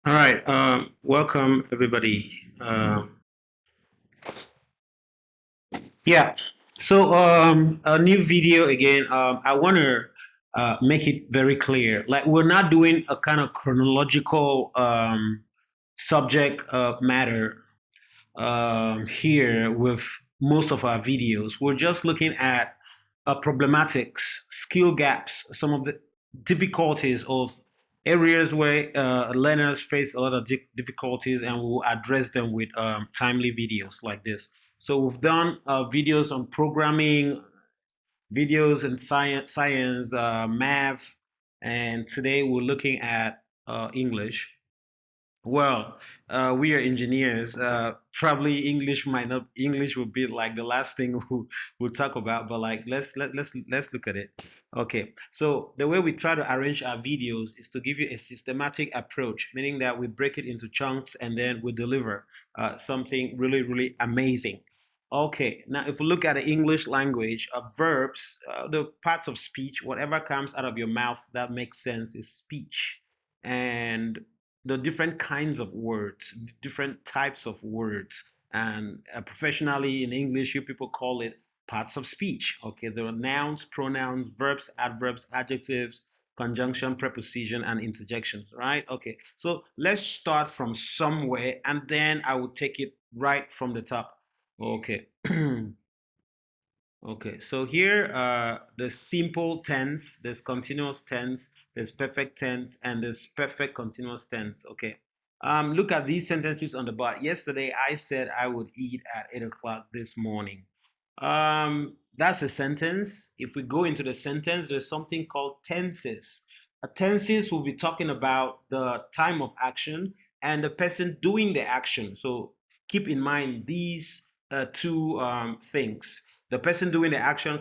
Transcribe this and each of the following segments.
All right. Welcome everybody. Yeah. So a new video again. I want to make it very clear. Like we're not doing a kind of chronological subject matter here with most of our videos. We're just looking at problematics, skill gaps, some of the difficulties of areas where learners face a lot of difficulties, and we'll address them with timely videos like this. So we've done videos on programming, videos in science, math, and today we're looking at English. Well, we are engineers. Probably English will be like the last thing we'll talk about. But like, let's look at it. Okay. So the way we try to arrange our videos is to give you a systematic approach, meaning that we break it into chunks and then we deliver something really amazing. Okay. Now, if we look at the English language, verbs, the parts of speech, whatever comes out of your mouth that makes sense is speech, and the different kinds of words, different types of words. And professionally in English, you people call it parts of speech. Okay, there are nouns, pronouns, verbs, adverbs, adjectives, conjunction, preposition, and interjections, right? Okay, so let's start from somewhere and then I will take it right from the top. Okay. Okay, so here the simple tense, there's continuous tense, there's perfect tense, and there's perfect continuous tense. Okay. Look at these sentences on the bottom. Yesterday I said I would eat at 8 o'clock this morning. That's a sentence. If we go into the sentence, there's something called tenses. A tenses will be talking about the time of action and the person doing the action. So keep in mind these two things. The person doing the action,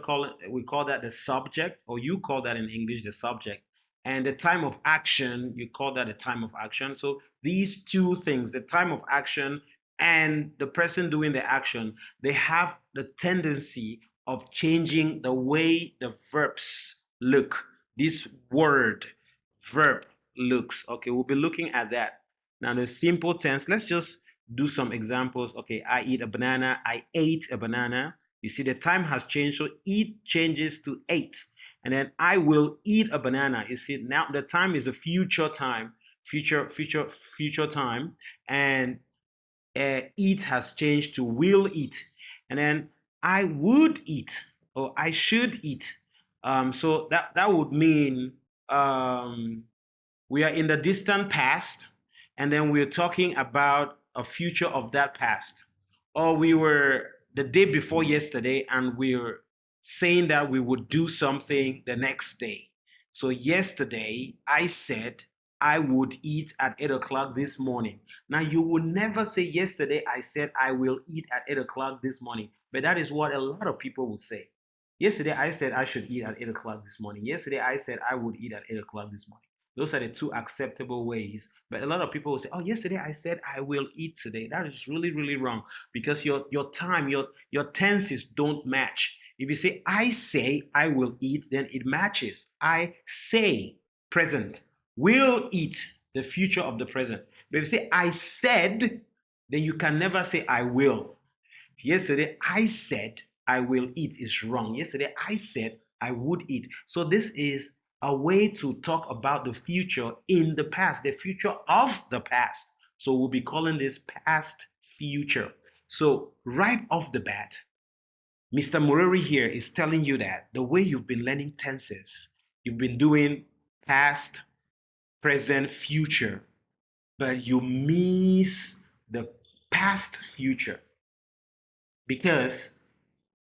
we call that the subject, or you call that in English the subject. And the time of action, you call that the time of action. So these two things, the time of action and the person doing the action, they have the tendency of changing the way the verbs look. This word, verb, looks. Okay, we'll be looking at that. Now, the simple tense, let's just do some examples. Okay, I eat a banana. I ate a banana. You see, the time has changed, so eat changes to ate. And then I will eat a banana. You see, now the time is a future time, future time. And eat has changed to will eat. And then I would eat or I should eat. So that would mean we are in the distant past, and then we're talking about a future of that past. Or we were the day before yesterday and we're saying that we would do something the next day. So yesterday I said I would eat at 8 o'clock this morning. Now you will never say yesterday I said I will eat at 8 o'clock this morning, but that is what a lot of people will say. Yesterday I said I should eat at 8 o'clock this morning. Yesterday I said I would eat at 8 o'clock this morning. Those are the two acceptable ways. But a lot of people will say, "Oh, yesterday I said I will eat today." That is really wrong because your time, your tenses don't match. If you say I will eat, then it matches. I say present will eat, the future of the present. But if you say I said, then you can never say I will. Yesterday I said I will eat is wrong. Yesterday I said I would eat. So this is a way to talk about the future in the past, the future of the past. So we'll be calling this past future. So right off the bat, Mr. Murari here is telling you that the way you've been learning tenses, you've been doing past, present, future, but you miss the past future because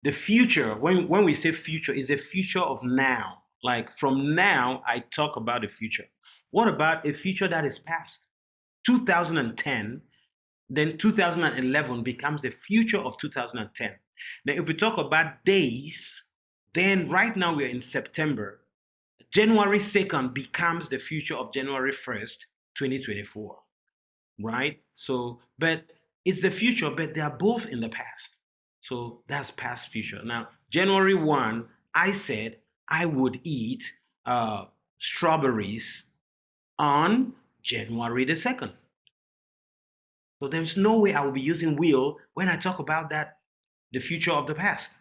the future, when we say future, is a future of now. Like from now, I talk about the future. What about a future that is past? 2010, then 2011 becomes the future of 2010. Now, if we talk about days, then right now we are in September. January 2nd becomes the future of January 1st, 2024, right? So, but it's the future, but they are both in the past. So that's past future. Now, January 1, I said I would eat strawberries on January the 2nd. So there's no way I will be using will when I talk about that, the future of the past.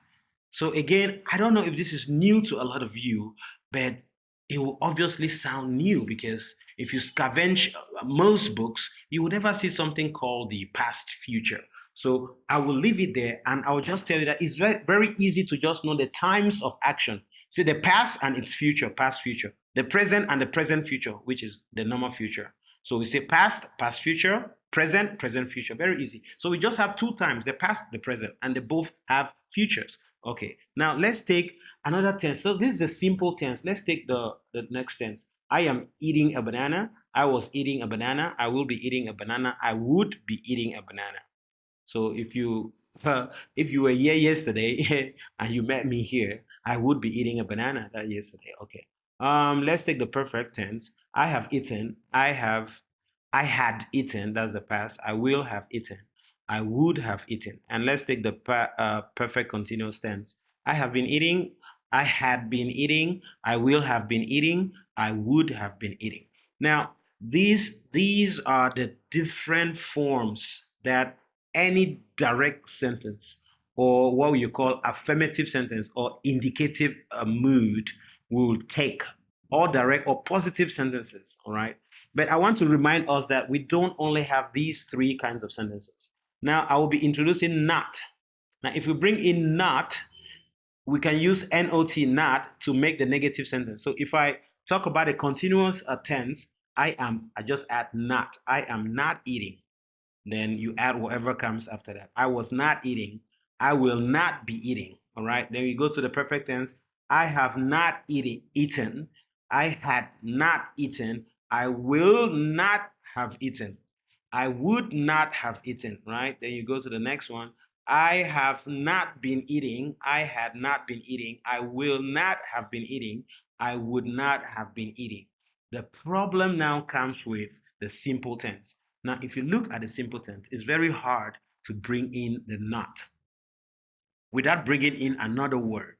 So again, I don't know if this is new to a lot of you, but it will obviously sound new because if you scavenge most books, you will never see something called the past future. So I will leave it there and I will just tell you that it's very, very easy to just know the times of action. See the past and its future, past future, the present and the present future, which is the normal future. So we say past, past future, present, present future. Very easy. So we just have two times, the past, the present, and they both have futures. Okay, now let's take another tense. So this is a simple tense. Let's take the next tense. I am eating a banana. I was eating a banana. I will be eating a banana. I would be eating a banana. So if you were here yesterday and you met me here, I would be eating a banana that yesterday. Okay. Let's take the perfect tense. I have eaten. I had eaten. That's the past. I will have eaten. I would have eaten. And let's take the perfect continuous tense. I have been eating. I had been eating. I will have been eating. I would have been eating. Now, these are the different forms that any direct sentence or what you call affirmative sentence or indicative mood will take, or direct or positive sentences. All right, but I want to remind us that we don't only have these three kinds of sentences. Now I will be introducing not. Now if we bring in not, we can use not to make the negative sentence. So if I talk about a continuous tense, I just add not. I am not eating. Then you add whatever comes after that. I was not eating. I will not be eating. All right. Then we go to the perfect tense. I have not eaten. I had not eaten. I will not have eaten. I would not have eaten. Right. Then you go to the next one. I have not been eating. I had not been eating. I will not have been eating. I would not have been eating. The problem now comes with the simple tense. Now, if you look at the simple tense, it's very hard to bring in the not without bringing in another word.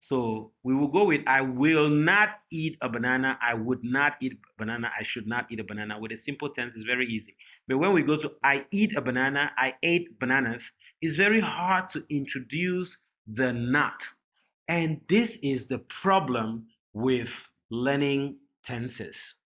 So we will go with I will not eat a banana. I would not eat a banana. I should not eat a banana. With a simple tense, it's very easy. But when we go to I eat a banana, I ate bananas, it's very hard to introduce the not. And this is the problem with learning tenses,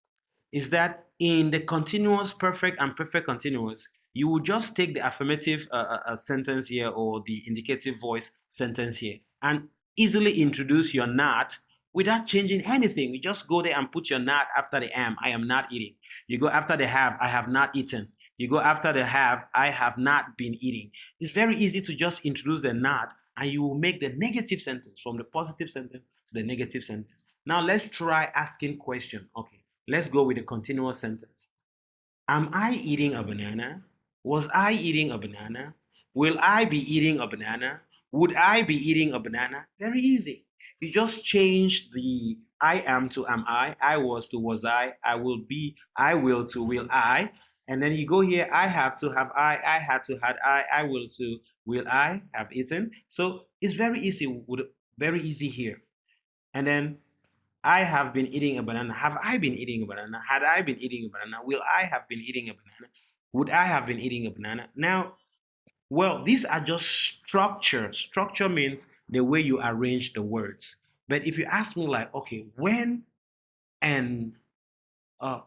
is that in the continuous perfect and perfect continuous, you will just take the affirmative sentence here or the indicative voice sentence here and easily introduce your not without changing anything. You just go there and put your not after the am. I am not eating. You go after the have. I have not eaten. You go after the have. I have not been eating. It's very easy to just introduce the not and you will make the negative sentence from the positive sentence to the negative sentence. Now let's try asking question. Okay. Let's go with a continuous sentence. Am I eating a banana? Was I eating a banana? Will I be eating a banana? Would I be eating a banana? Very easy. You just change the I am to am I was to was I will be, I will to will I. And then you go here, I have to have I had to had I will to will I have eaten. So it's very easy, very easy here. And then I have been eating a banana. Have I been eating a banana? Had I been eating a banana? Will I have been eating a banana? Would I have been eating a banana? Now, well, these are just structure. Structure means the way you arrange the words. But if you ask me, like, okay, and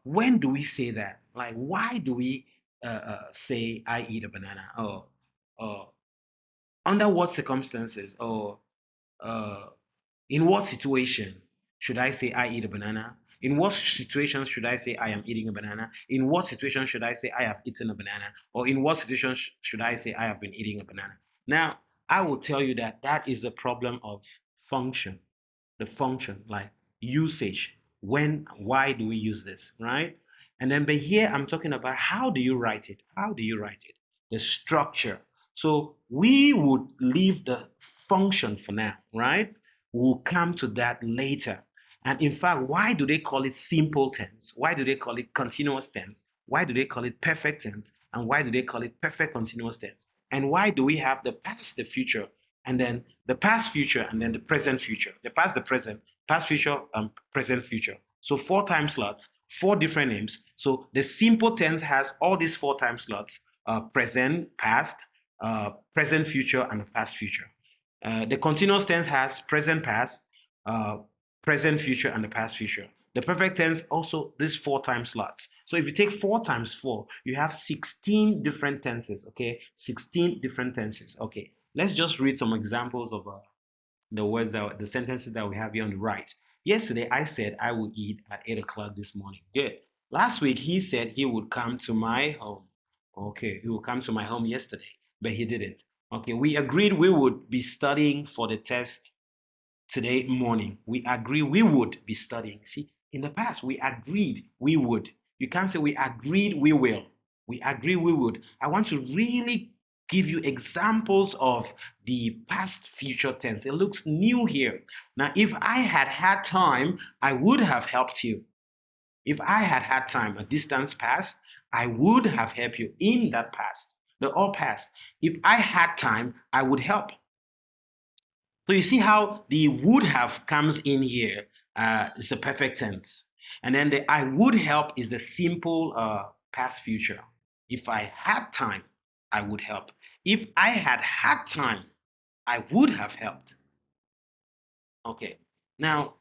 when do we say that? Like, why do we say I eat a banana? Or under what circumstances? Or uh, in what situation should I say I eat a banana? In what situation should I say I am eating a banana? In what situation should I say I have eaten a banana? Or in what situation should I say I have been eating a banana? Now, I will tell you that that is a problem of function. The function, like usage. When, why do we use this, right? And then, but here I'm talking about how do you write it? How do you write it? The structure. So we would leave the function for now, right? We'll come to that later. And in fact, why do they call it simple tense? Why do they call it continuous tense? Why do they call it perfect tense? And why do they call it perfect continuous tense? And why do we have the past, the future, and then the past, future, and then the present, future? The past, the present, past, future, present, future. So 4 time slots 4 different names. So the simple tense has all these 4 time slots: present, past, present, future, and past, future. The continuous tense has present, past, present, future, and the past, future. The perfect tense also these 4 time slots. So if you take 4 times 4, you have 16 different tenses. Okay, 16 different tenses. Okay, let's just read some examples of the sentences that we have here on the right. Yesterday, I said I would eat at 8 o'clock this morning. Good. Last week, he said he would come to my home. Okay, he would come to my home yesterday, but he didn't. Okay, we agreed we would be studying for the test today morning. We agree we would be studying. See, in the past, we agreed we would. You can't say we agreed we will. We agree we would. I want to really give you examples of the past future tense. It looks new here. Now, if I had had time, I would have helped you. If I had had time, a distance past, I would have helped you in that past. They're all past. If I had time, I would help. So you see how the would have comes in here. It's a perfect tense. And then the I would help is the simple past future. If I had time, I would help. If I had had time, I would have helped. Okay. Now,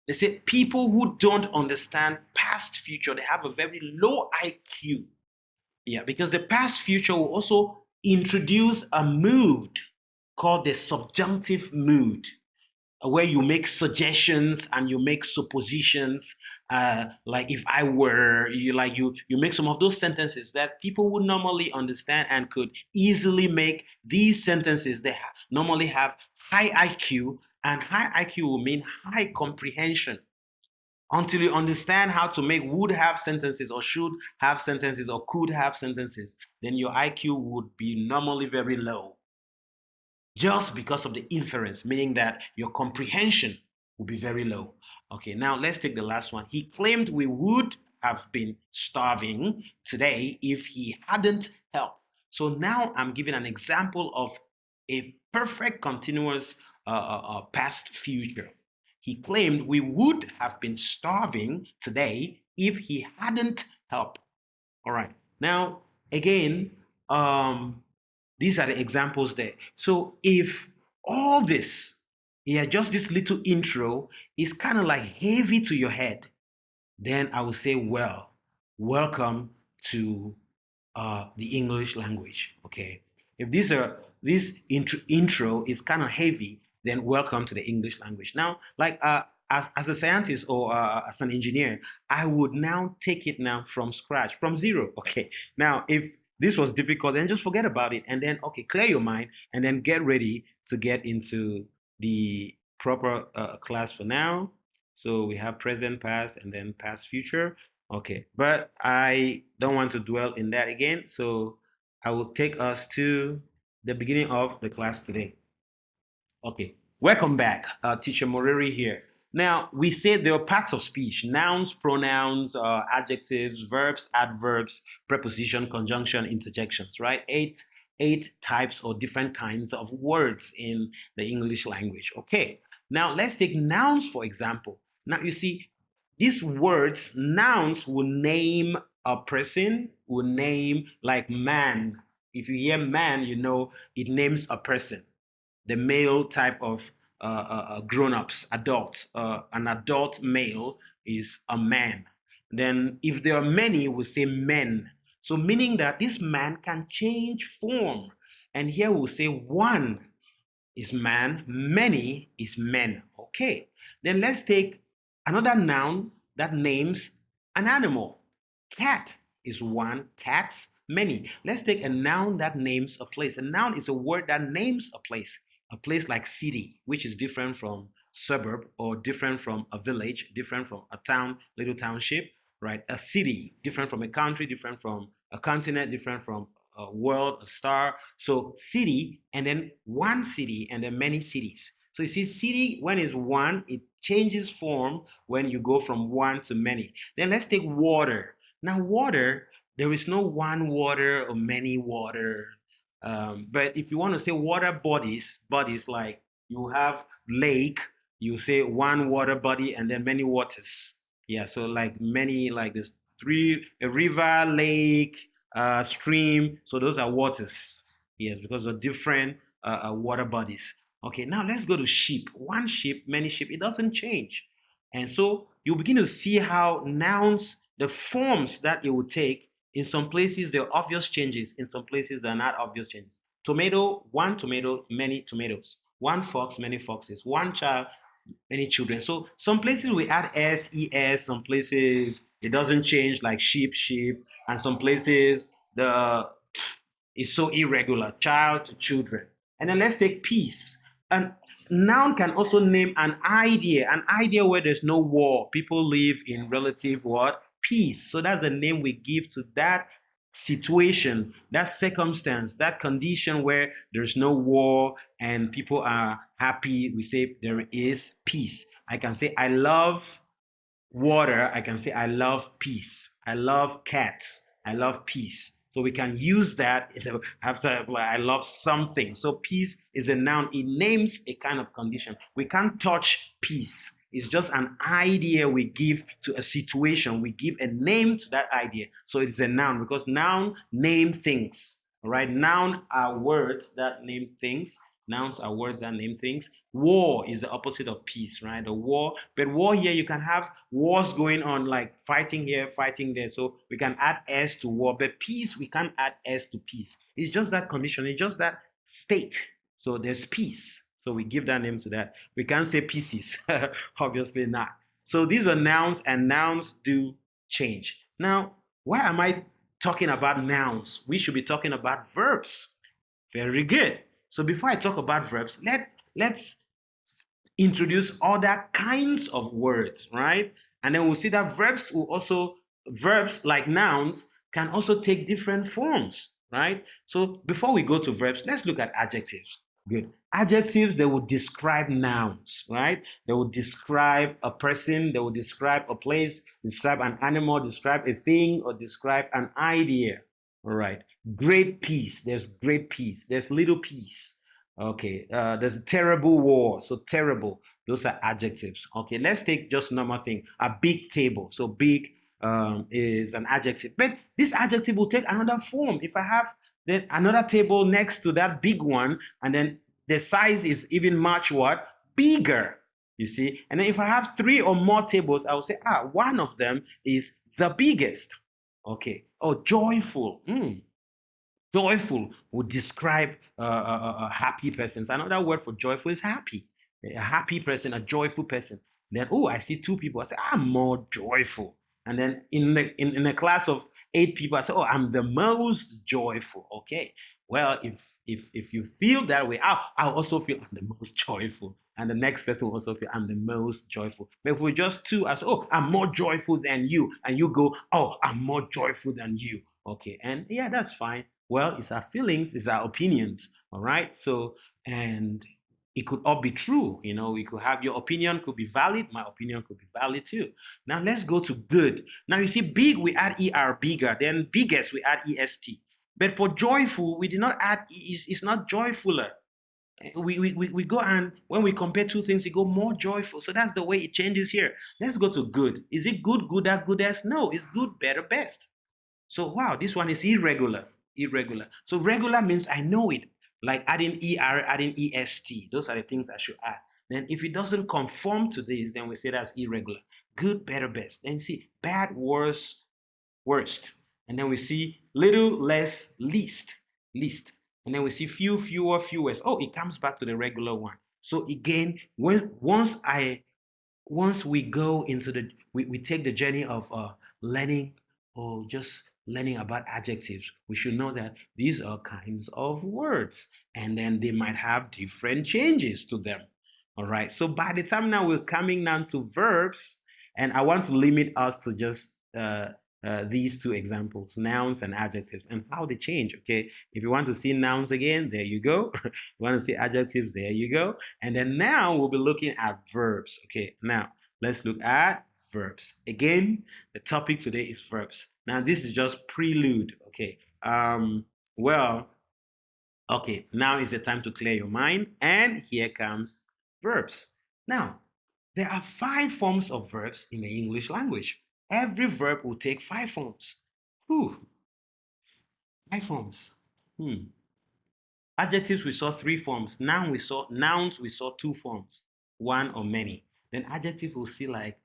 they say people who don't understand past future, they have a very low IQ. Yeah, because the past future will also introduce a mood called the subjunctive mood, where you make suggestions and you make suppositions, like if I were, you make some of those sentences that people would normally understand and could easily make. These sentences, they normally have high IQ, and high IQ will mean high comprehension. Until you understand how to make would have sentences or should have sentences or could have sentences, then your IQ would be normally very low, just because of the inference, meaning that your comprehension will be very low. Okay, now let's take the last one. He claimed we would have been starving today if he hadn't helped. So now I'm giving an example of a perfect continuous past future. He claimed we would have been starving today if he hadn't helped. All right. Now, again, these are the examples there. So if all this, yeah, just this little intro is kind of like heavy to your head, then I would say, well, welcome to the English language. Okay. If this intro is kind of heavy, then welcome to the English language. Now, like as a scientist or as an engineer, I would now take it now from scratch, from zero. Okay. Now, if this was difficult, then just forget about it, and then okay, clear your mind, and then get ready to get into the proper class for now. So we have present, past, and then past, future. Okay, but I don't want to dwell in that again, so I will take us to the beginning of the class today. Okay, welcome back. Teacher Moreri here. Now, we said there are parts of speech: nouns, pronouns, adjectives, verbs, adverbs, preposition, conjunction, interjections, right? Eight types or different kinds of words in the English language. Okay, now let's take nouns, for example. Now, you see, these words, nouns, will name a person, will name like man. If you hear man, you know it names a person, the male type of grown-ups, adults. An adult male is a man. Then if there are many, we say men. So meaning that this man can change form. And here we'll say one is man, many is men. Okay. Then let's take another noun that names an animal. Cat is one, cats, many. Let's take a noun that names a place. A noun is a word that names a place like city, which is different from suburb or different from a village, different from a town, little township, right? A city, different from a country, different from a continent, different from a world, a star. So city, and then one city, and then many cities. So you see, city, when it's one, it changes form when you go from one to many. Then let's take water. Now, water, there is no one water or many water. But if you want to say water bodies like you have lake, you say one water body and then many waters. Yeah, so like many, like this three, a river, lake, stream. So those are waters. Yes, because of different water bodies. Okay, now let's go to sheep. One sheep, many sheep. It doesn't change. And so you begin to see how nouns, the forms that it will take, in some places there are obvious changes, in some places there are not obvious changes. Tomato, one tomato, many tomatoes. One fox, many foxes. One child, many children. So some places we add s, es, some places it doesn't change, like sheep, sheep, and some places the is so irregular, child to children. And then let's take peace. And noun can also name an idea where there's no war. People live in relative what? Peace. So that's the name we give to that situation, that circumstance, that condition where there's no war and people are happy. We say there is peace. I can say I love water. I can say I love peace. I love cats. I love peace. So we can use that after I love something. So peace is a noun. It names a kind of condition. We can't touch peace. It's just an idea we give to a situation. We give a name to that idea. So it's a noun because noun name things. All right. Noun are words that name things. Nouns are words that name things. War is the opposite of peace, right? The war, but war here, you can have wars going on, like fighting here, fighting there. So we can add s to war, but peace, we can't add s to peace. It's just that condition, it's just that state. So there's peace. So we give that name to that. We can't say pieces, obviously not. So these are nouns, and nouns do change. Now, why am I talking about nouns? We should be talking about verbs. Very good. So before I talk about verbs, let's introduce other kinds of words, right? And then we'll see that verbs like nouns can also take different forms, right? So before we go to verbs, let's look at adjectives. Good. Adjectives, they will describe nouns, right? They will describe a person, they will describe a place, describe an animal, describe a thing, or describe an idea. All right. Great peace. There's great peace. There's little peace. Okay. There's a terrible war. So terrible. Those are adjectives. Okay. Let's take just normal thing. A big table. So big is an adjective. But this adjective will take another form. If I have then another table next to that big one, and then the size is even much what? Bigger. You see? And then if I have three or more tables, I will say, one of them is the biggest. Okay. Oh, joyful. Joyful would describe a happy person. So another word for joyful is happy. A happy person, a joyful person. Then, oh, I see two people. I say, I'm more joyful. And then in a class of 8 people, I say, oh, I'm the most joyful. Okay. Well, if you feel that way, I'll also feel I'm the most joyful. And the next person will also feel I'm the most joyful. But if we're just two, I say, oh, I'm more joyful than you. And you go, oh, I'm more joyful than you. Okay. And yeah, that's fine. Well, it's our feelings, it's our opinions. All right. So, and it could all be true. You know, we could have your opinion could be valid, my opinion could be valid too. Now let's go to good. Now you see, big, we add er, bigger. Then biggest, we add est. But for joyful, we did not add, it's not joyfuler. We go, and when we compare two things, we go more joyful. So that's the way it changes here. Let's go to good. Is it good, gooder, goodest? No, it's good, better, best. So wow, this one is irregular. Irregular. So regular means I know it. Like adding er, adding est. Those are the things I should add. Then if it doesn't conform to this, then we say that's irregular. Good, better, best. Then see bad, worse, worst. And then we see little, less, least. Least. And then we see few, fewer, fewest. Oh, it comes back to the regular one. So again, once we go into we take the journey of learning, or just learning about adjectives, we should know that these are kinds of words, and then they might have different changes to them. All right. So by the time now we're coming down to verbs, and I want to limit us to just these two examples, nouns and adjectives, and how they change. Okay. If you want to see nouns again, there you go. You want to see adjectives, there you go. And then now we'll be looking at verbs. Okay. Now let's look at verbs. Again, the topic today is verbs. Now this is just prelude. Okay. Well, okay, now is the time to clear your mind, and here comes verbs. Now, There are 5 forms of verbs in the English language. Every verb will take 5 forms. Whew. 5 forms. Adjectives, we saw 3 forms. Nouns, we saw 2 forms, one or many. Then adjectives, we'll see like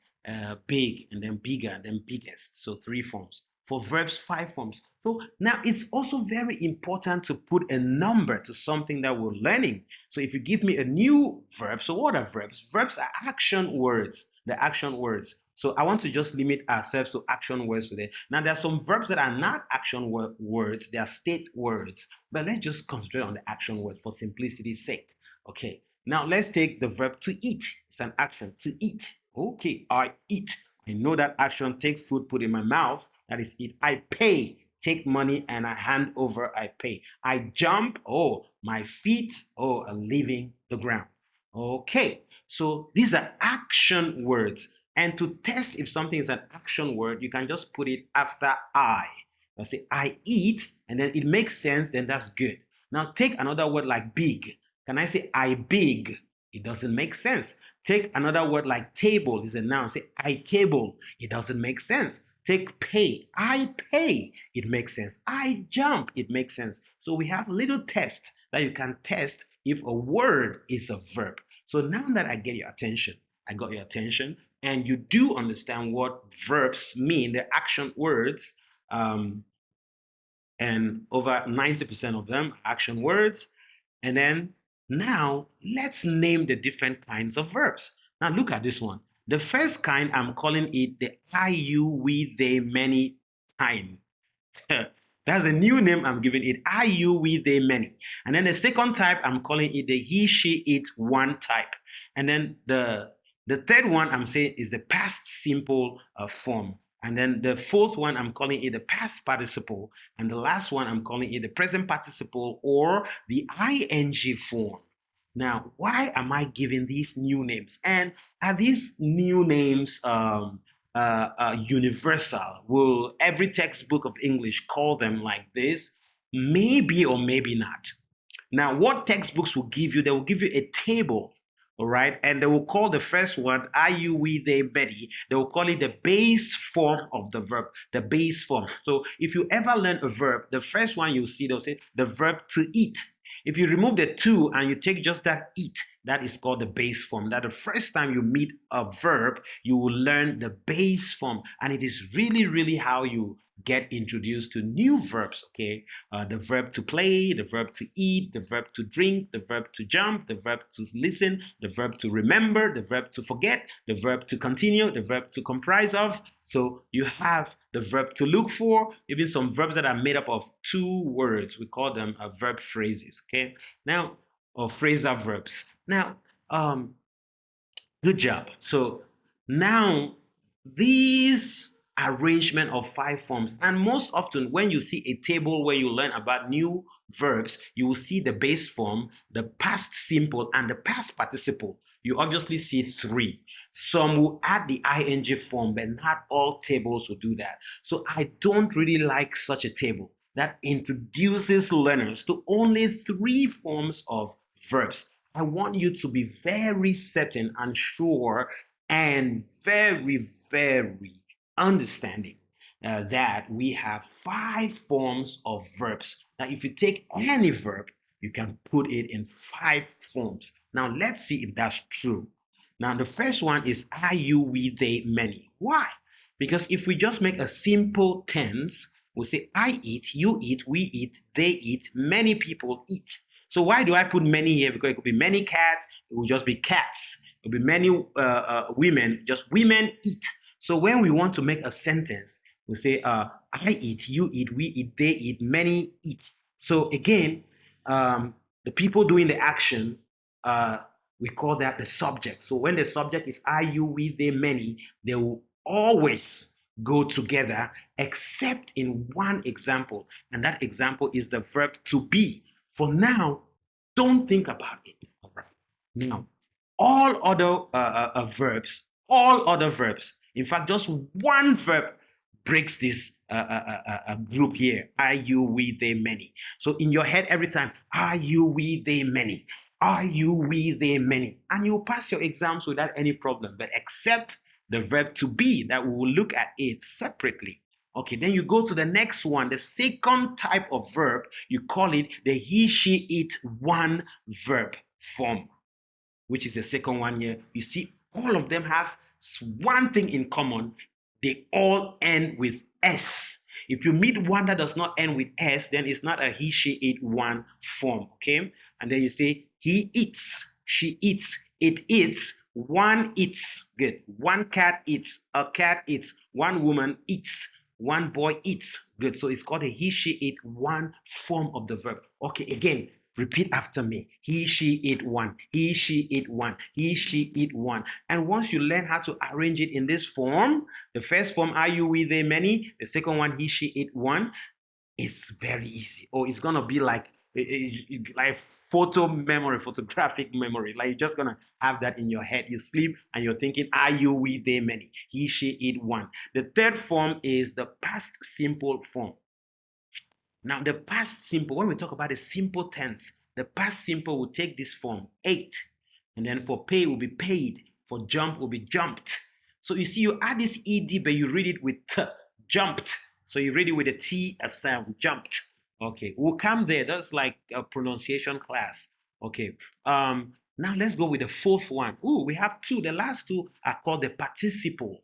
big, and then bigger, and then biggest. So 3 forms. For verbs, 5 forms. So now it's also very important to put a number to something that we're learning. So if you give me a new verb, so what are verbs? Verbs are action words. The action words. So I want to just limit ourselves to action words today. Now there are some verbs that are not action words, they are state words. But let's just concentrate on the action words for simplicity's sake. Okay, now let's take the verb to eat. It's an action, to eat. Okay, I eat. I know that action, take food, put in my mouth. That is eat. I pay, take money and I hand over, I pay. I jump, oh, my feet, oh, are leaving the ground. Okay, so these are action words. And to test if something is an action word, you can just put it after I. I'll say, I eat, and then it makes sense, then that's good. Now take another word like big. Can I say, I big? It doesn't make sense. Take another word like table, is a noun. Say, I table. It doesn't make sense. Take pay. I pay. It makes sense. I jump. It makes sense. So we have a little test that you can test if a word is a verb. So now that I get your attention, I got your attention, and you do understand what verbs mean, the action words, and over 90% of them are action words. And then now let's name the different kinds of verbs. Now look at this one. The first kind, I'm calling it the I, you, we, they, many kind. That's a new name I'm giving it. I, you, we, they, many. And then the second type, I'm calling it the he, she, it, one type. And then the third one I'm saying is the past simple form. And then the fourth one, I'm calling it the past participle. And the last one, I'm calling it the present participle or the ing form. Now, why am I giving these new names? And are these new names universal? Will every textbook of English call them like this? Maybe or maybe not. Now, what textbooks will give you? They will give you a table, all right? And they will call the first one, I, you, we, they, Betty. They will call it the base form of the verb, the base form. So if you ever learn a verb, the first one you'll see, they'll say the verb to eat. If you remove the to and you take just that eat, that is called the base form. That the first time you meet a verb, you will learn the base form. And it is really, really how you get introduced to new verbs, okay? The verb to play, the verb to eat, the verb to drink, the verb to jump, the verb to listen, the verb to remember, the verb to forget, the verb to continue, the verb to comprise of. So you have the verb to look for, even some verbs that are made up of 2 words. We call them verb phrases, okay? Now, or phrasal verbs. Now, good job. So now these arrangement of 5 forms, and most often when you see a table where you learn about new verbs, you will see the base form, the past simple, and the past participle. You obviously see 3. Some will add the ing form, but not all tables will do that. So I don't really like such a table that introduces learners to only 3 forms of verbs. I want you to be very certain and sure and very, very understanding that we have 5 forms of verbs. Now, if you take any verb, you can put it in 5 forms. Now, let's see if that's true. Now, the first one is I, you, we, they, many. Why? Because if we just make a simple tense, we'll say I eat, you eat, we eat, they eat, many people eat. So why do I put many here? Because it could be many cats, it will just be cats. It will be many women, just women eat. So when we want to make a sentence, we say I eat, you eat, we eat, they eat, many eat. So again, the people doing the action, we call that the subject. So when the subject is I, you, we, they, many, they will always go together except in one example. And that example is the verb to be. For now, don't think about it. All right. Now, all other verbs, in fact, just one verb breaks this group here. Are you, we, they, many. So in your head every time, are you, we, they, many. Are you, we, they, many. And you'll pass your exams without any problem. But except the verb to be, that we will look at it separately. Okay, then you go to the next one, the second type of verb, you call it the he, she, it, one verb form, which is the second one here. You see, all of them have one thing in common. They all end with S. If you meet one that does not end with S, then it's not a he, she, it, one form, okay? And then you say, he eats, she eats, it eats, one eats. Good. One cat eats, a cat eats, one woman eats, one boy eats. Good. So it's called a he, she, it, one form of the verb. Okay, again, repeat after me. He, she, it, one. He, she, it, one. He, she, it, one. And once you learn how to arrange it in this form, the first form, are you, we, they, many. The second one, he, she, it, one. It's very easy. Or it's going to be like photo memory, photographic memory. Like you're just gonna have that in your head. You sleep and you're thinking, are you, we, they, many. He, she, it, one. The third form is the past simple form. Now the past simple, when we talk about the simple tense, the past simple will take this form, ate. And then for pay will be paid. For jump will be jumped. So you see, you add this ed, but you read it with t, jumped. So you read it with a t, a sound, jumped. Okay, we'll come there. That's like a pronunciation class. Okay. Now let's go with the fourth one. Ooh, we have two. The last two are called the participle.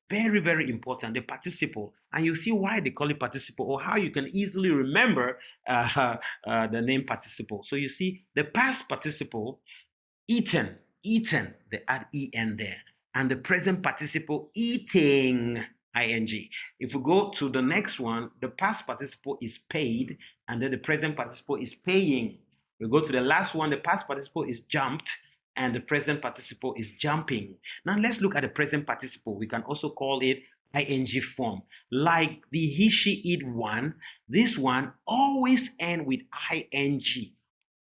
Very, very important, the participle. And you see why they call it participle, or how you can easily remember the name participle. So you see the past participle, eaten, eaten, they add en there. And the present participle, eating, ing. If we go to the next one, the past participle is paid, and then the present participle is paying. We go to the last one, the past participle is jumped, and the present participle is jumping. Now let's look at the present participle. We can also call it ing form. Like the he, she, it one, this one always ends with ing.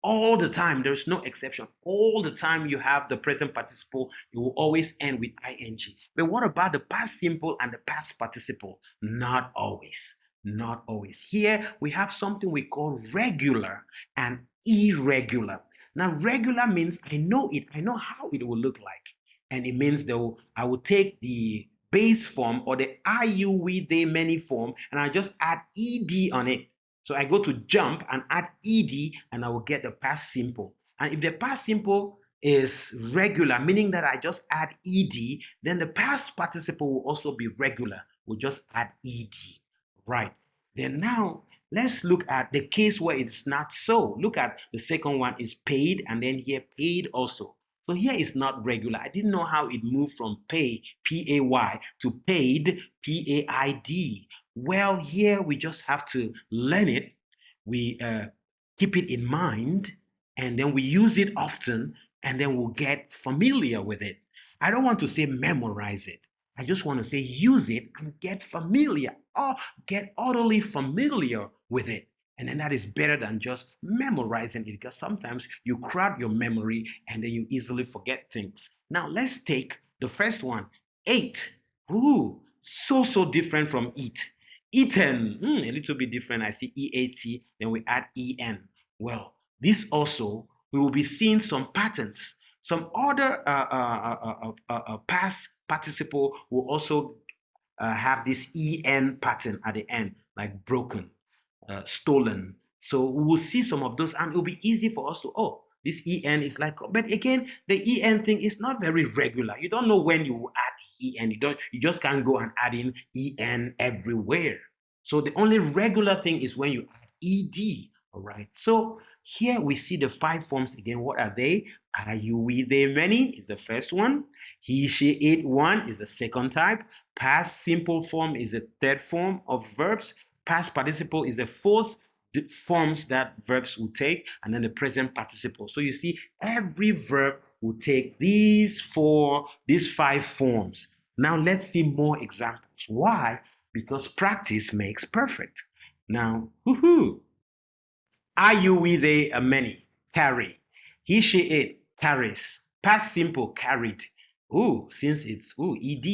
All the time, there's no exception. All the time you have the present participle, it will always end with ing. But what about the past simple and the past participle? Not always. Not always. Here we have something we call regular and irregular. Now, regular means I know it. I know how it will look like. And it means though I will take the base form or the are you, we, they, many form, and I just add ed on it. So I go to jump and add ed, and I will get the past simple. And if the past simple is regular, meaning that I just add ed, then the past participle will also be regular. We'll just add ed. Right. Then now, let's look at the case where it's not so. Look at the second one is paid, and then here paid also. So here it's not regular. I didn't know how it moved from pay, P-A-Y, to paid, P-A-I-D. Well, here we just have to learn it. We keep it in mind, and then we use it often, and then we'll get familiar with it. I don't want to say memorize it. I just want to say use it and get familiar, or get utterly familiar with it. And then that is better than just memorizing it, because sometimes you crowd your memory and then you easily forget things. Now let's take the first one, ate. Ooh, so different from eat. Eaten, a little bit different. I see E-A-T, then we add E-N. Well, this also, we will be seeing some patterns. Some other past participle will also have this en pattern at the end, like broken, stolen. So we will see some of those, and it will be easy for us to, oh, this en is like, but again, the en thing is not very regular. You don't know when you will add en. You just can't go and add in en everywhere. So the only regular thing is when you add ed. All right. So here we see the five forms again. What are they? Are you, we, they, many is the first one. He, she, it, one is the second type. Past simple form is the third form of verbs. Past participle is the fourth forms that verbs will take, and then the present participle. So you see, every verb will take these five forms. Now let's see more examples. Why? Because practice makes perfect. Now, are you, we, they, many? Carry. He, she, it, carries. Past simple, carried. Ooh, since it's ed.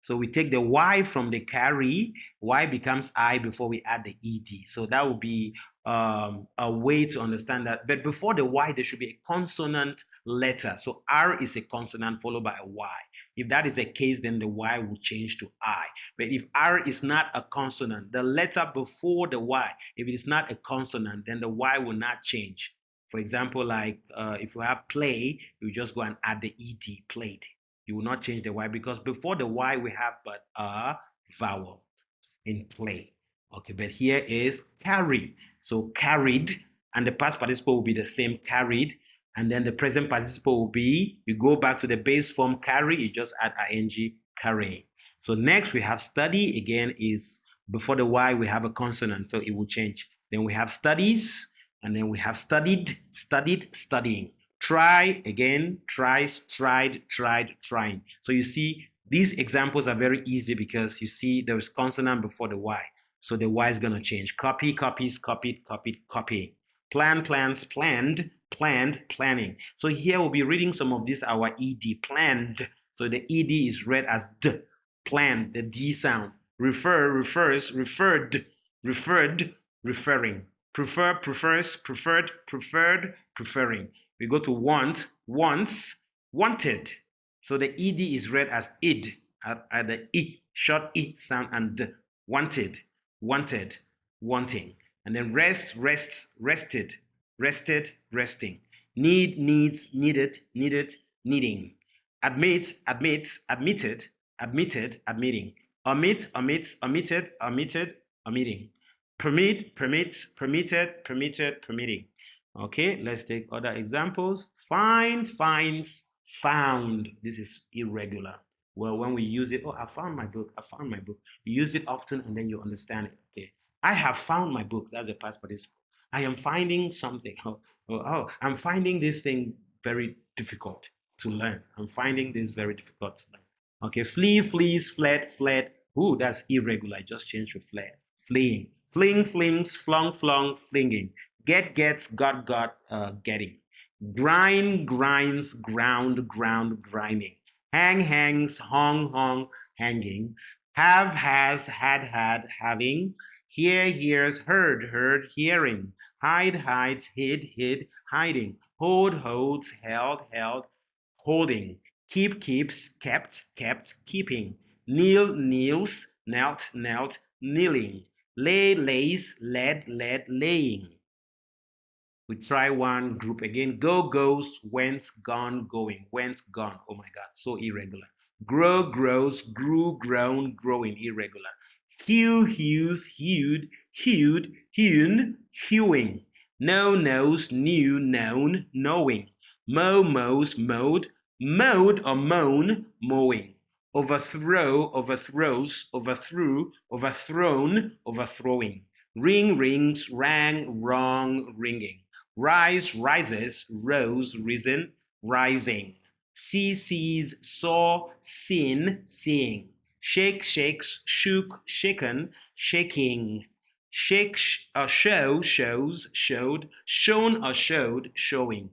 So we take the Y from the carry, Y becomes I before we add the ED. So that would be a way to understand that. But before the Y, there should be a consonant letter. So R is a consonant followed by a Y. If that is the case, then the Y will change to I. But if R is not a consonant, the letter before the Y, if it is not a consonant, then the Y will not change. For example, like if you have play, you just go and add the ED, played. You will not change the Y because before the Y we have but a vowel in play. Okay, but here is carry. So carried, and the past participle will be the same, carried. And then the present participle will be, you go back to the base form carry, you just add ing, carrying. So next we have study. Again, is before the Y we have a consonant, so it will change. Then we have studies, and then we have studied, studied, studying. Try, again, tries, tried, tried, trying. So you see, these examples are very easy because you see there's consonant before the Y. So the Y is going to change. Copy, copies, copied, copied, copying. Plan, plans, planned, planned, planning. So here we'll be reading some of this, our ED, planned. So the ED is read as D, planned, the D sound. Refer, refers, referred, referred, referring. Prefer, prefers, preferred, preferred, preferring. We go to want, wants, wanted. So the ED is read as id, at the E, short E sound, and D, wanted, wanted, wanting. And then rest, rests, rested, rested, resting. Need, needs, needed, needed, needing. Admit, admits, admitted, admitted, admitting. Omit, omits, omitted, omitted, omitting. Permit, permits, permitted, permitted, permitting. Okay, let's take other examples. Find, finds, found. This is irregular. Well, when we use it, oh, I found my book, I found my book. You use it often and then you understand it. Okay, I have found my book. That's a past participle. I am finding something. I'm finding this thing very difficult to learn. I'm finding this very difficult to learn. Okay, flee, flees, fled, fled. Ooh, that's irregular. I just changed to fled. Fleeing. Fling, flings, flung, flung, flinging. Get, gets, got, getting. Grind, grinds, ground, ground, grinding. Hang, hangs, hung, hung, hanging. Have, has, had, having. Hear, hears, heard, hearing. Hide, hides, hid, hiding. Hold, holds, held, holding. Keep, keeps, kept, keeping. Kneel, kneels, knelt, kneeling. Lay, lays, led, laying. We try one group again. Go, goes, went, gone, going. Went, gone. Oh my God, so irregular. Grow, grows, grew, grown, growing. Irregular. Hew, hews, hewed, hewn, hewing. Know, knows, knew, known, knowing. Mow, mows, mowed, mowed or mown, mowing. Overthrow, overthrows, overthrew, overthrown, overthrowing. Ring, rings, rang, wrong, ringing. Rise, rises, rose, risen, rising. See, sees, saw, seen, seeing. Shake, shakes, shook, shaken, shaking. Shake, show, shows, showed, shown or showed, showing.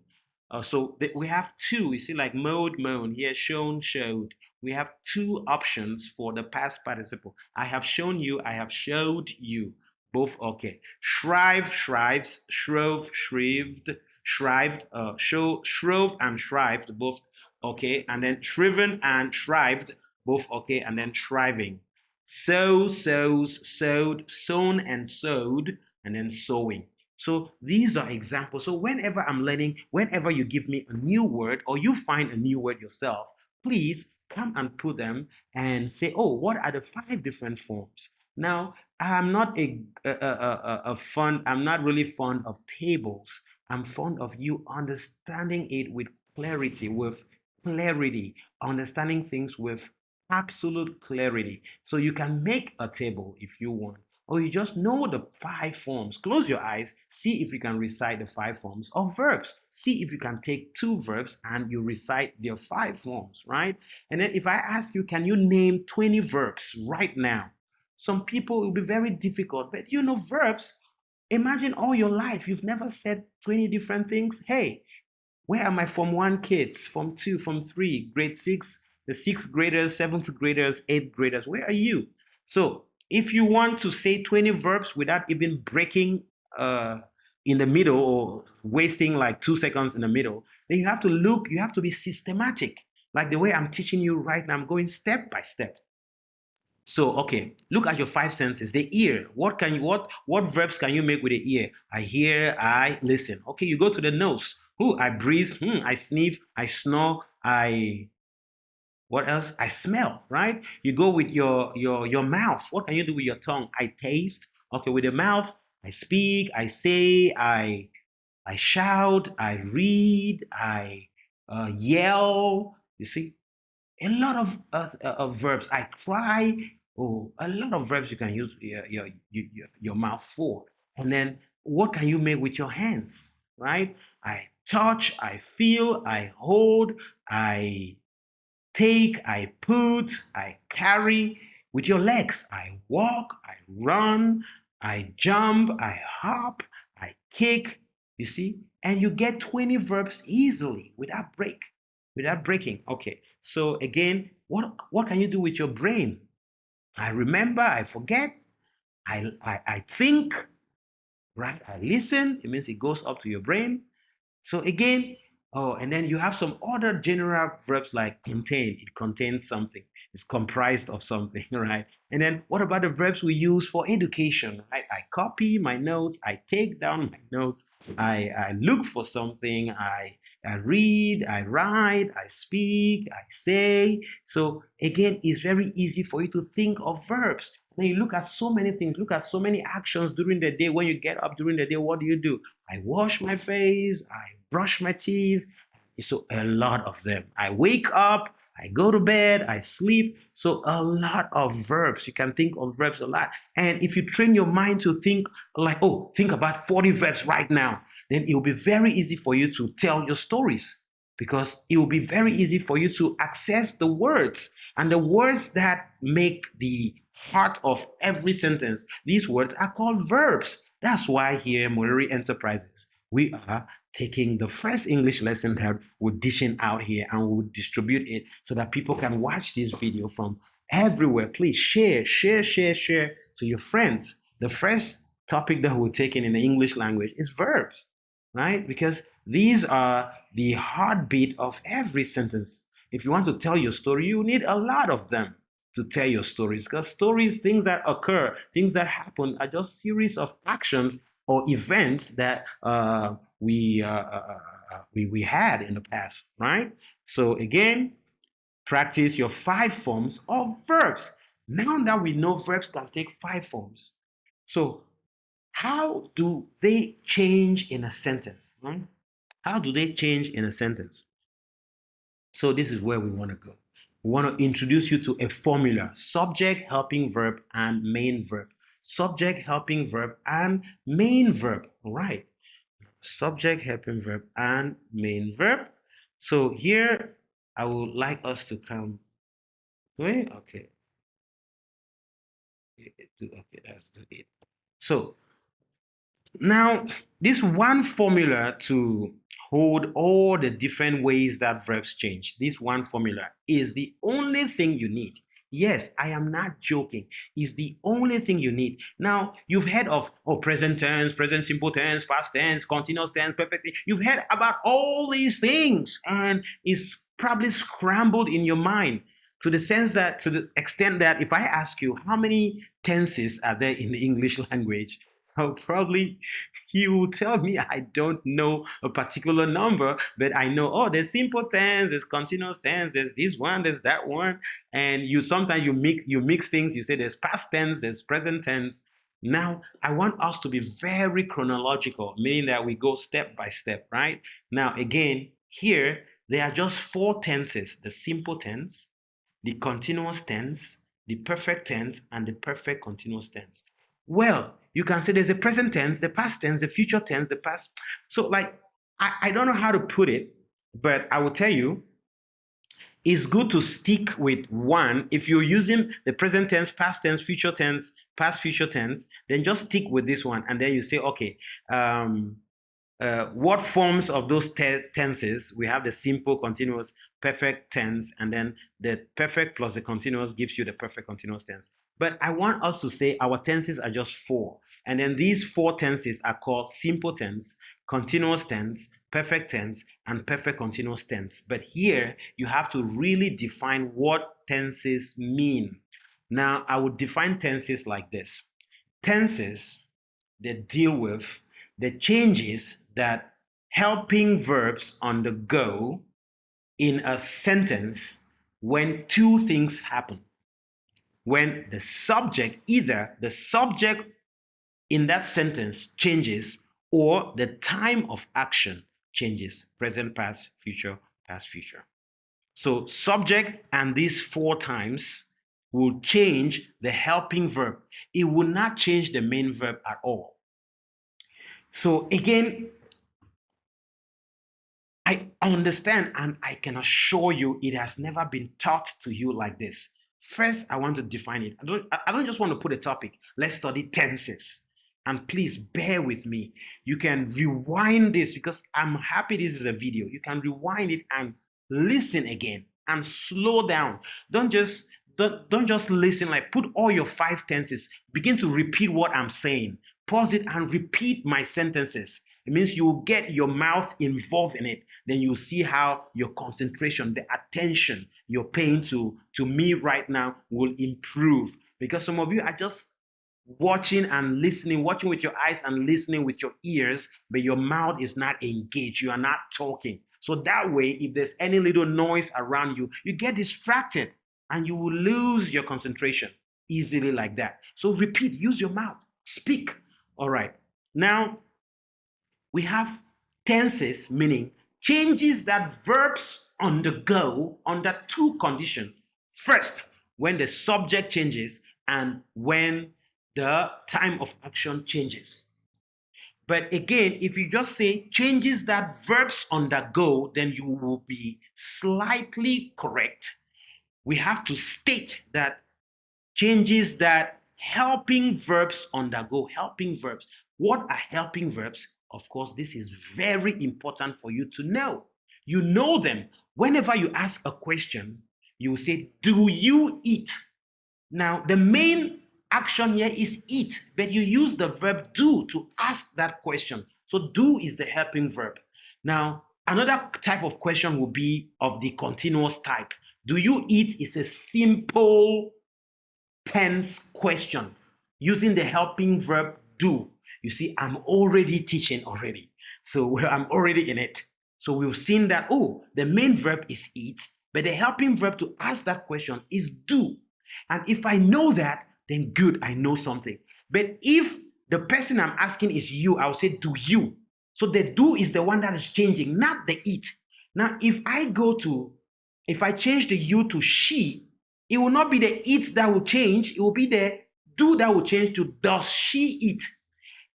So we have two, you see, like mowed, mown, here shown, showed. We have two options for the past participle. I have shown you, I have showed you. Both okay. Shrive, shrives, shrove, shrived, shrived, shrove and shrived, both okay. And then shriven and shrived, both okay. And then shriving. Sow, sows, sowed, sown and sowed, and then sowing. So these are examples. So whenever I'm learning, whenever you give me a new word or you find a new word yourself, please come and put them and say, oh, what are the 5 different forms? Now, I'm not I'm not really fond of tables. I'm fond of you understanding it with clarity, understanding things with absolute clarity. So you can make a table if you want, or you just know the 5 forms. Close your eyes, see if you can recite the 5 forms of verbs. See if you can take 2 verbs and you recite their 5 forms, right? And then if I ask you, can you name 20 verbs right now? Some people, it will be very difficult, but you know, verbs, imagine all your life, you've never said 20 different things. Hey, where are my Form 1 kids? Form 2, Form 3, grade 6, The 6th graders, 7th graders, 8th graders, where are you? So if you want to say 20 verbs without even breaking in the middle or wasting like 2 seconds in the middle, then you have to look, you have to be systematic. Like the way I'm teaching you right now, I'm going step by step. So, okay, look at your 5 senses. The ear. What verbs can you make with the ear? I hear, I listen. Okay, you go to the nose. I breathe, I sniff, I snore, what else? I smell, right? You go with your mouth. What can you do with your tongue? I taste. Okay, with the mouth, I speak, I say, I shout, I read, I yell. You see, a lot of verbs. I cry. Oh, a lot of verbs you can use your mouth for. And then what can you make with your hands, right? I touch, I feel, I hold, I take, I put, I carry. With your legs, I walk, I run, I jump, I hop, I kick. You see? And you get 20 verbs easily without breaking. Okay. So again, what can you do with your brain? I remember, I forget, I think, right? I listen. It means it goes up to your brain. So again, and then you have some other general verbs like contain. It contains something. It's comprised of something, right? And then what about the verbs we use for education, right? I copy my notes. I take down my notes. I look for something. I read. I write. I speak. I say. So again, it's very easy for you to think of verbs. Then you look at so many things, look at so many actions during the day. When you get up during the day, what do? I wash my face, I brush my teeth. So a lot of them. I wake up, I go to bed, I sleep. So a lot of verbs. You can think of verbs a lot. And if you train your mind to think like, oh, think about 40 verbs right now, then it will be very easy for you to tell your stories, because it will be very easy for you to access the words, and the words that make the heart of every sentence. These words are called verbs. That's why here, Moreri Enterprises, we are taking the first English lesson that we're dishing out here, and we'll distribute it so that people can watch this video from everywhere. Please share to your friends. The first topic that we're taking in the English language is verbs, right? Because these are the heartbeat of every sentence. If you want to tell your story, you need a lot of them to tell your stories, because stories, things that occur, things that happen, are just series of actions or events that we had in the past, right? So again, practice your 5 forms of verbs. Now that we know verbs can take 5 forms, so how do they change in a sentence? Right? How do they change in a sentence? So this is where we want to go. We want to introduce you to a formula: subject, helping verb, and main verb. Subject, helping verb, and main verb. All right. Subject, helping verb, and main verb. So here, I would like us to come. Wait, okay. Okay, that's it. So now, this one formula to hold all the different ways that verbs change, this one formula is the only thing you need. Yes, I am not joking. It's the only thing you need. Now, you've heard of present tense, present simple tense, past tense, continuous tense, perfect tense. You've heard about all these things, and it's probably scrambled in your mind to the extent that if I ask you how many tenses are there in the English language, probably he will tell me I don't know a particular number, but I know, oh, there's simple tense, there's continuous tense, there's this one, there's that one. And sometimes you mix things. You say there's past tense, there's present tense. Now, I want us to be very chronological, meaning that we go step by step, right? Now, again, here, there are just 4 tenses: the simple tense, the continuous tense, the perfect tense, and the perfect continuous tense. Well, you can say there's a present tense, the past tense, the future tense, the past. So, like, I don't know how to put it, but I will tell you, it's good to stick with one. If you're using the present tense, past tense, future tense, past future tense, then just stick with this one. And then you say, okay, what forms of those tenses? We have the simple, continuous, perfect tense, and then the perfect plus the continuous gives you the perfect continuous tense. But I want us to say our tenses are just 4. And then these 4 tenses are called simple tense, continuous tense, perfect tense, and perfect continuous tense. But here you have to really define what tenses mean. Now, I would define tenses like this. Tenses, they deal with the changes that helping verbs undergo in a sentence when 2 things happen. When the subject, either the subject in that sentence changes or the time of action changes. Present, past, future, past, future. So subject and these 4 times will change the helping verb. It will not change the main verb at all. So again, I understand and I can assure you it has never been taught to you like this. First, I want to define it. I don't just want to put a topic. Let's study tenses. And please bear with me. You can rewind this because I'm happy this is a video. You can rewind it and listen again and slow down. Don't just listen, like put all your 5 tenses. Begin to repeat what I'm saying. Pause it and repeat my sentences. It means you will get your mouth involved in it. Then you'll see how your concentration, the attention you're paying to me right now will improve. Because some of you are just watching and listening, watching with your eyes and listening with your ears, but your mouth is not engaged. You are not talking. So that way, if there's any little noise around you, you get distracted and you will lose your concentration easily like that. So repeat, use your mouth, speak. All right. Now, we have tenses, meaning changes that verbs undergo under 2 conditions. First, when the subject changes and when the time of action changes. But again, if you just say changes that verbs undergo, then you will be slightly correct. We have to state that changes that helping verbs undergo. Helping verbs. What are helping verbs? Of course, this is very important for you to know. You know them. Whenever you ask a question, you will say, do you eat? Now, the main action here is eat, but you use the verb do to ask that question. So do is the helping verb. Now, another type of question will be of the continuous type. Do you eat is a simple tense question using the helping verb do. You see, I'm already teaching already. So I'm already in it. So we've seen that, oh, the main verb is eat, but the helping verb to ask that question is do. And if I know that, then good, I know something. But if the person I'm asking is you, I'll say do you. So the do is the one that is changing, not the eat. Now, if I change the you to she, it will not be the eat that will change. It will be the do that will change to does she eat.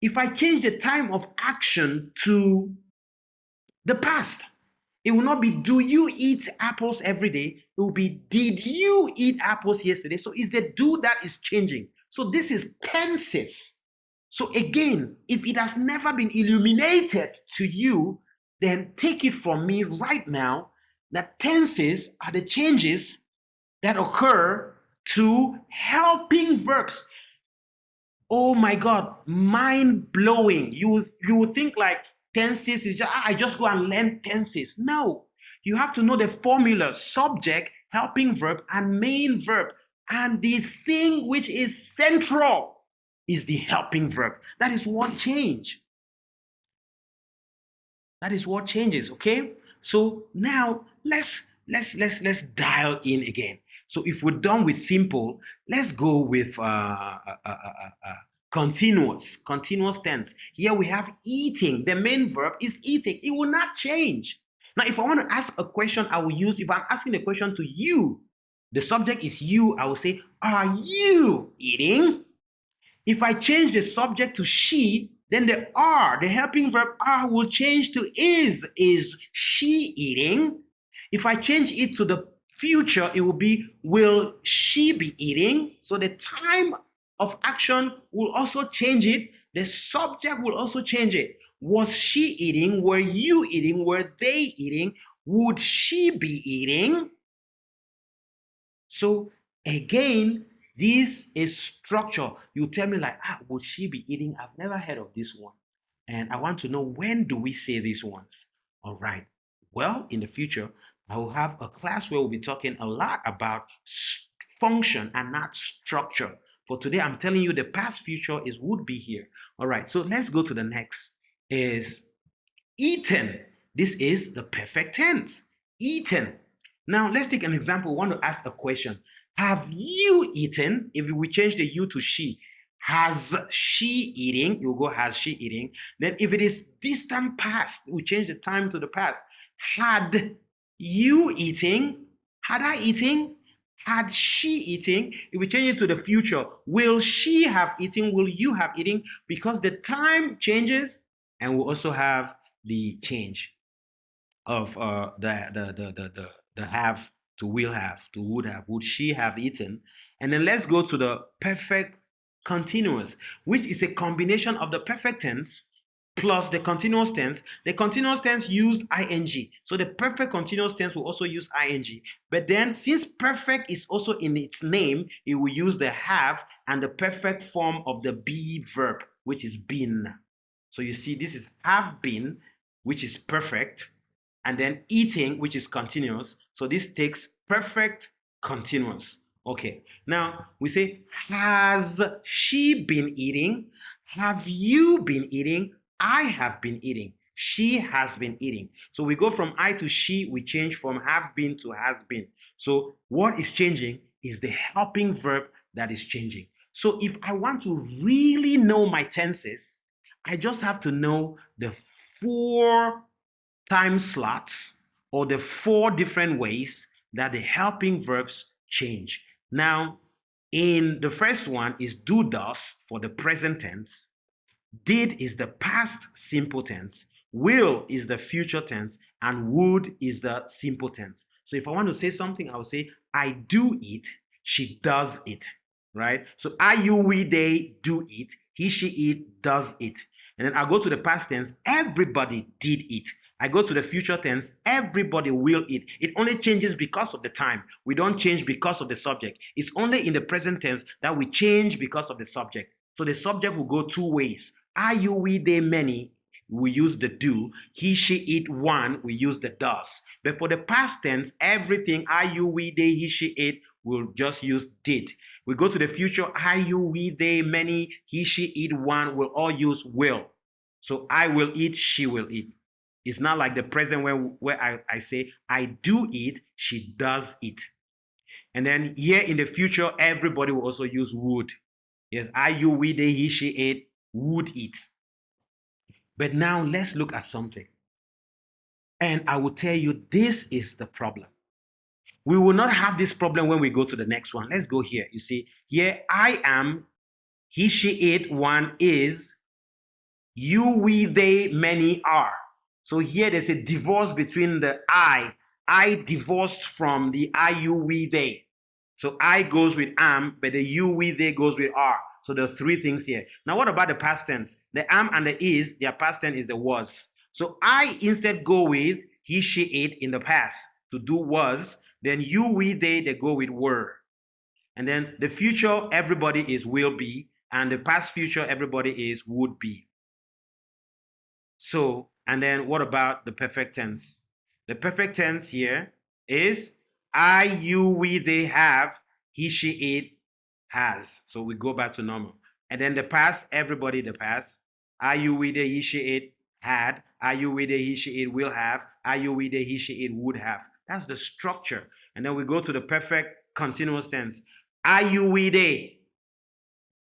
If I change the time of action to the past, it will not be do you eat apples every day. It will be did you eat apples yesterday. So it's the do that is changing. So this is tenses. So again, if it has never been illuminated to you, then take it from me right now that tenses are the changes that occur to helping verbs. Oh my God, mind blowing. You will think like tenses is just, I just go and learn tenses. No, you have to know the formula, subject, helping verb, and main verb. And the thing which is central is the helping verb. That is what changes. That is what changes, okay? So now let's dial in again. So if we're done with simple, let's go with continuous tense. Here we have eating. The main verb is eating. It will not change. Now, if I want to ask a question, I will use, if I'm asking a question to you, the subject is you, I will say, are you eating? If I change the subject to she, then the are, the helping verb are, will change to is. Is she eating? If I change it to the future, it will be, will she be eating? So the time of action will also change it. The subject will also change it. Was she eating? Were you eating? Were they eating? Would she be eating? So again, this is structure. You tell me like, would she be eating? I've never heard of this one. And I want to know, when do we say these ones? All right. Well, in the future, I will have a class where we'll be talking a lot about function and not structure. For today, I'm telling you the past future is would be here. All right. So let's go to the next is eaten. This is the perfect tense. Eaten. Now, let's take an example. We want to ask a question. Have you eaten? If we change the you to she, has she eating? You go, has she eating? Then if it is distant past, we change the time to the past. Had you eating? Had I eating? Had she eating? If we change it to the future, will she have eaten? Will you have eating? Because the time changes, and we also have the change of the have to will have to would have. Would she have eaten? And then let's go to the perfect continuous, which is a combination of the perfect tense plus the continuous tense. The continuous tense used ing, so the perfect continuous tense will also use ing. But then, since perfect is also in its name, it will use the have and the perfect form of the be verb, which is been. So you see, this is have been, which is perfect, and then eating, which is continuous. So this takes perfect continuous. Okay, now we say, has she been eating? Have you been eating? I have been eating. She has been eating. So we go from I to she, we change from have been to has been. So what is changing is the helping verb that is changing. So if I want to really know my tenses, I just have to know the 4 time slots or the 4 different ways that the helping verbs change. Now, in the first one is do does for the present tense. Did is the past simple tense. Will is the future tense. And would is the simple tense. So if I want to say something, I will say, I do eat. She does it. Right? So I, you, we, they do eat. He, she, it, does it. And then I go to the past tense. Everybody did eat. I go to the future tense. Everybody will eat. It only changes because of the time. We don't change because of the subject. It's only in the present tense that we change because of the subject. So the subject will go 2 ways. I, you, we, they, many, we use the do. He, she, it, one, we use the does. But for the past tense, everything I, you, we, they, he, she, it, we'll just use did. We go to the future, I, you, we, they, many, he, she, it, one, we'll all use will. So I will eat, she will eat. It's not like the present where I say, I do eat, she does eat. And then here in the future, everybody will also use would. Yes, I, you, we, they, he, she, it, would eat. But now let's look at something. And I will tell you, this is the problem. We will not have this problem when we go to the next one. Let's go here. You see, here I am, he, she, it, one is, you, we, they, many are. So here there's a divorce between the I. I divorced from the I, you, we, they. So I goes with am, but the you, we, they goes with are. So there are 3 things here. Now what about the past tense? The am and the is, their past tense is the was. So I instead go with he, she, it in the past to do was. Then you, we, they go with were. And then the future, everybody is will be. And the past future, everybody is would be. So, and then what about the perfect tense? The perfect tense here is I, you, we, they have, he, she, it has. So we go back to normal. And then the past, everybody the past. I, you, we, they, he, she, it had. I, you, we, they, he, she, it will have. I, you, we, they, he, she, it would have. That's the structure. And then we go to the perfect continuous tense. I, you, we, they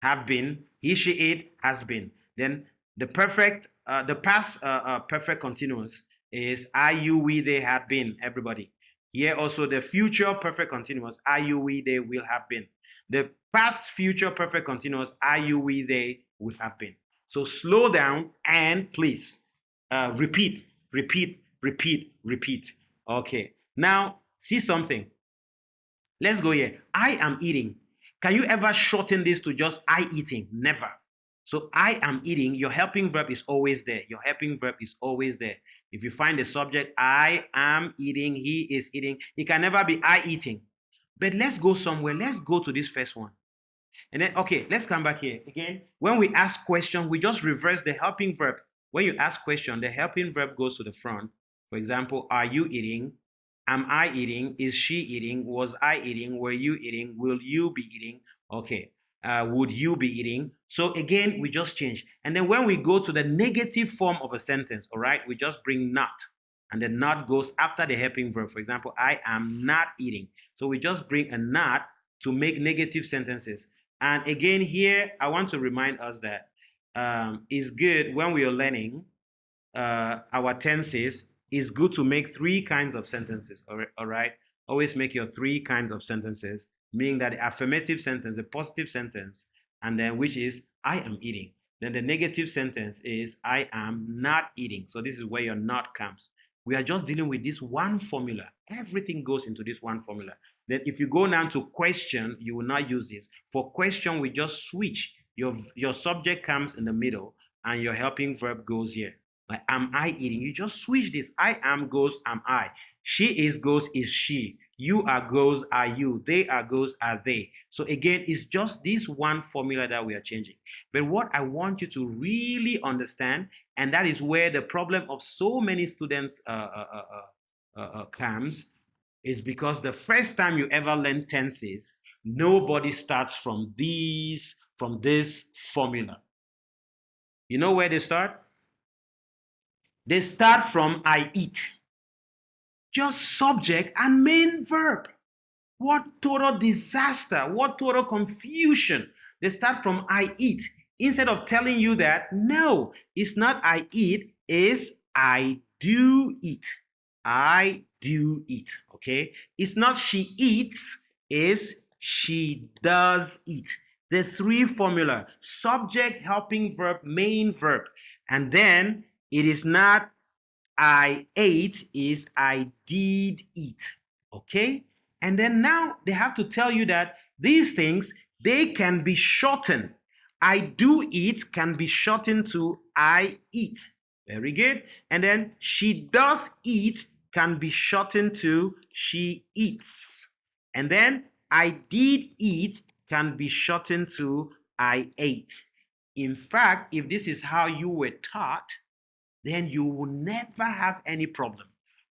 have been. He, she, it has been. Then the perfect, the past perfect continuous is I, you, we, they had been, everybody. Here also the future perfect continuous, I, you, we, they will have been. The past future perfect continuous, I, you, we, they would have been. So slow down and please repeat, repeat, repeat, repeat. Okay, now see something. Let's go here. I am eating. Can you ever shorten this to just I eating? Never. So I am eating, your helping verb is always there. Your helping verb is always there. If you find the subject, I am eating, he is eating, it can never be I eating. But let's go somewhere. Let's go to this first one. And then, okay, let's come back here. Again, when we ask question, we just reverse the helping verb. When you ask question, the helping verb goes to the front. For example, are you eating? Am I eating? Is she eating? Was I eating? Were you eating? Will you be eating? Okay. Would you be eating? So again, we just change. And then when we go to the negative form of a sentence, all right, we just bring not. And the not goes after the helping verb. For example, I am not eating. So we just bring a not to make negative sentences. And again, here, I want to remind us that it's good when we are learning our tenses, it's good to make three kinds of sentences, all right? Always make your three kinds of sentences, meaning that the affirmative sentence, the positive sentence, and then which is, I am eating. Then the negative sentence is, I am not eating. So this is where your not comes. We are just dealing with this one formula. Everything goes into this one formula. Then if you go now to question, you will not use this. For question, we just switch. Your subject comes in the middle and your helping verb goes here. Like, am I eating? You just switch this. I am goes, am I. She is goes, is she. You are goes, are you. They are goes, are they. So again, it's just this one formula that we are changing. But what I want you to really understand, and that is where the problem of so many students comes, is because the first time you ever learn tenses, nobody starts from this formula. You know where they start? They start from I eat. Just subject and main verb. What total disaster, what total confusion. They start from I eat. Instead of telling you that, no, it's not I eat, it's I do eat. I do eat, okay? It's not she eats, it's she does eat. The three formula, subject, helping verb, main verb. And then it is not I ate, is I did eat, okay? And then now they have to tell you that these things, they can be shortened. I do eat can be shortened to I eat. Very good. And then she does eat can be shortened to she eats. And then I did eat can be shortened to I ate. In fact, if this is how you were taught, then you will never have any problem,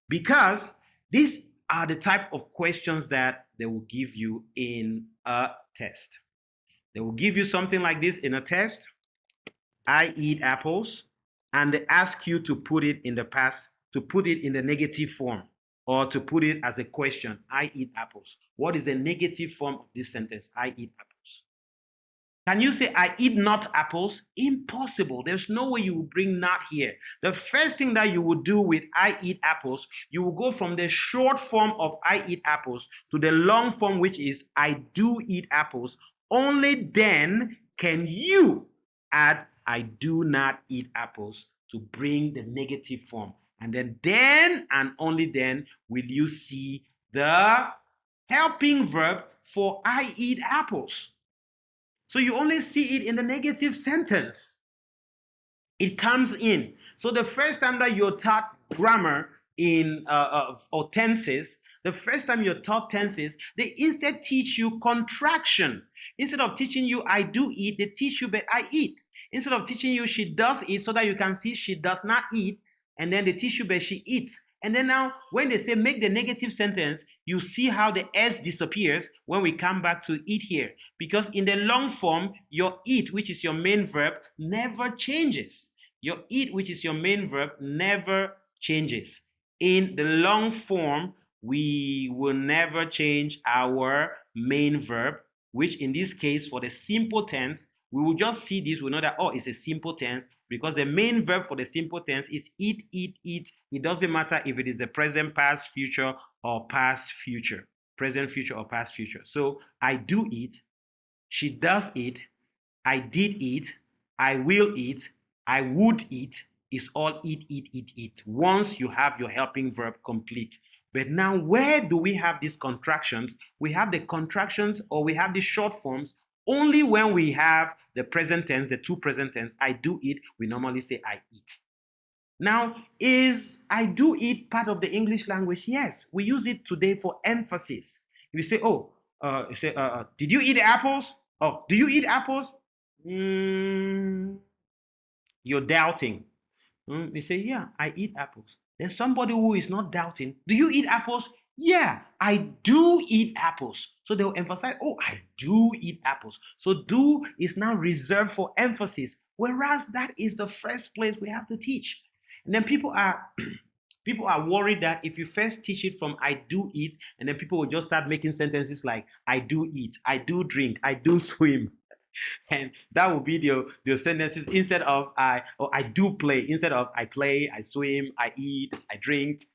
because these are the type of questions that they will give you in a test. They will give you something like this in a test. I eat apples, and they ask you to put it in the past, to put it in the negative form, or to put it as a question. I eat apples. What is the negative form of this sentence? I eat apples. Can you say, I eat not apples? Impossible. There's no way you will bring not here. The first thing that you will do with I eat apples, you will go from the short form of I eat apples to the long form, which is I do eat apples. Only then can you add I do not eat apples to bring the negative form. And then and only then will you see the helping verb for I eat apples. So you only see it in the negative sentence. It comes in. So the first time that you're taught grammar in or tenses, the first time you're taught tenses, they instead teach you contraction. Instead of teaching you I do eat, they teach you but I eat. Instead of teaching you she does eat so that you can see she does not eat, and then they teach you but she eats. And then now, when they say make the negative sentence, you see how the S disappears when we come back to eat here. Because in the long form, your eat, which is your main verb, never changes. Your eat, which is your main verb, never changes. In the long form, we will never change our main verb, which in this case, for the simple tense, we will just see this, we know that, oh, it's a simple tense, because the main verb for the simple tense is eat, eat, eat. It doesn't matter if it is a present, past, future, or past, future. Present, future, or past, future. So I do eat, she does eat, I did eat, I will eat, I would eat, is all eat, eat, eat, eat. Once you have your helping verb complete. But now, where do we have these contractions? We have the contractions, or we have the short forms Only when we have the present tense, the two present tense, I do eat, we normally say I eat. Now, is I do eat part of the English language? Yes, we use it today for emphasis. If you say, oh, did you eat apples? Oh, do you eat apples? You're doubting. They say, yeah, I eat apples. Then somebody who is not doubting, do you eat apples? Yeah, I do eat apples. So they'll emphasize, oh, I do eat apples. So do is now reserved for emphasis, whereas that is the first place we have to teach. And then people are people are worried that if you first teach it from I do eat, and then people will just start making sentences like I do eat, I do drink, I do swim. And that will be the sentences instead of I do play, instead of I play, I swim, I eat, I drink.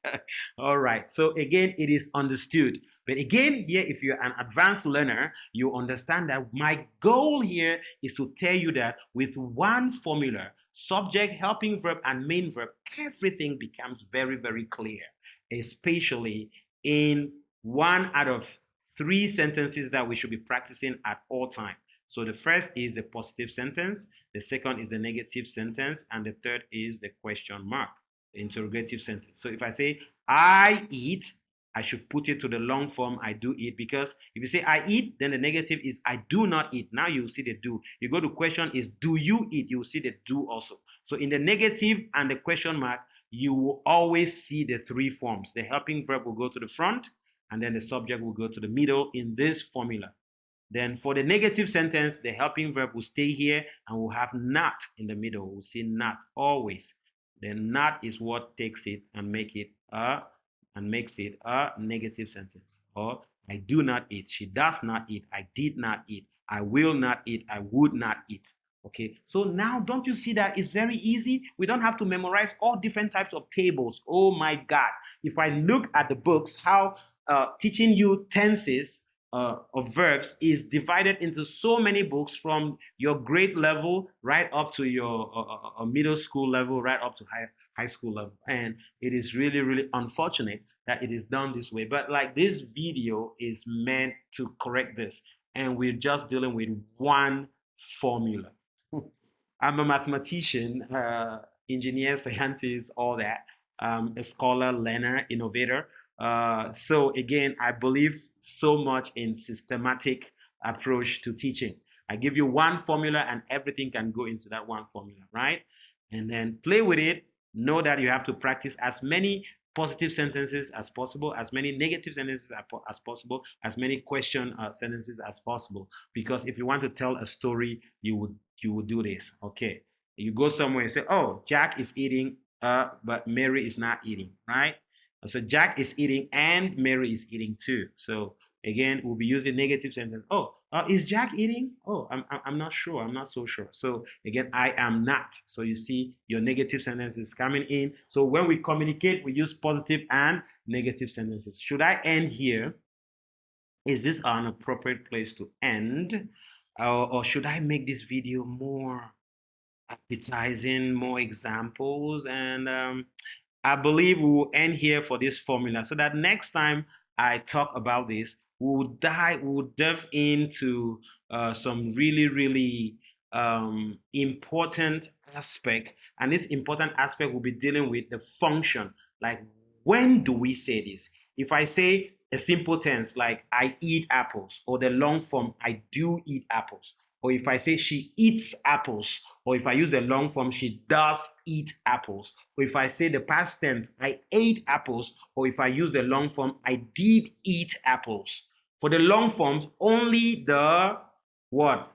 All right, so again, it is understood. But again, here, if you're an advanced learner, you understand that my goal here is to tell you that with one formula, subject, helping verb, and main verb, everything becomes very, very clear, especially in one out of three sentences that we should be practicing at all times. So the first is a positive sentence, the second is the negative sentence, and the third is the question mark, the interrogative sentence. So if I say I eat, I should put it to the long form I do eat, because if you say I eat, then the negative is I do not eat. Now you will see the do. You go to question is do you eat? You will see the do also. So in the negative and the question mark, you will always see the three forms. The helping verb will go to the front, and then the subject will go to the middle in this formula. Then for the negative sentence, the helping verb will stay here and we'll have not in the middle. We'll say not always. Then not is what takes it and makes it a negative sentence. Or I do not eat. She does not eat. I did not eat. I will not eat. I would not eat. Okay, so now don't you see that it's very easy? We don't have to memorize all different types of tables. Oh my God. If I look at the books, how teaching you tenses of verbs is divided into so many books, from your grade level right up to your middle school level, right up to high school level. And it is really, really unfortunate that it is done this way. But like, this video is meant to correct this. And we're just dealing with one formula. I'm a mathematician, engineer, scientist, all that, a scholar, learner, innovator. So again, I believe so much in systematic approach to teaching. I give you one formula and everything can go into that one formula, right? And then play with it. Know that you have to practice as many positive sentences as possible, as many negative sentences as possible, as many question sentences as possible. Because if you want to tell a story, you would do this. Okay, you go somewhere and say, oh, Jack is eating, but Mary is not eating, right? So Jack is eating and Mary is eating too. So again, we'll be using negative sentence. Oh, is Jack eating? Oh, I'm not sure. I'm not so sure. So again, I am not. So you see your negative sentence is coming in. So when we communicate, we use positive and negative sentences. Should I end here? Is this an appropriate place to end? Or should I make this video more appetizing, more examples? And I believe we will end here for this formula, so that next time I talk about this, we'll delve into some really, really important aspect. And this important aspect will be dealing with the function. Like, when do we say this? If I say a simple tense like I eat apples, or the long form I do eat apples, or if I say she eats apples, or if I use the long form she does eat apples, or if I say the past tense I ate apples, or if I use the long form I did eat apples. For the long forms, only the what?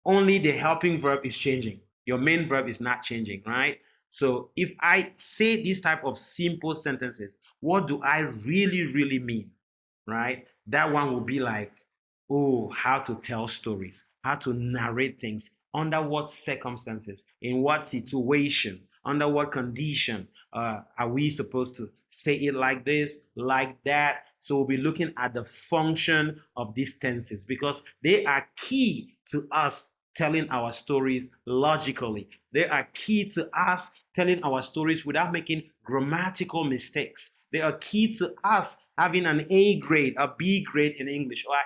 Only the helping verb is changing. Your main verb is not changing, right? So if I say this type of simple sentences, what do I really, really mean, right? That one will be like, oh, how to tell stories, how to narrate things, under what circumstances, in what situation, under what condition are we supposed to say it like this, like that. So we'll be looking at the function of these tenses, because they are key to us telling our stories logically. They are key to us telling our stories without making grammatical mistakes. They are key to us having an A grade, a B grade in English, or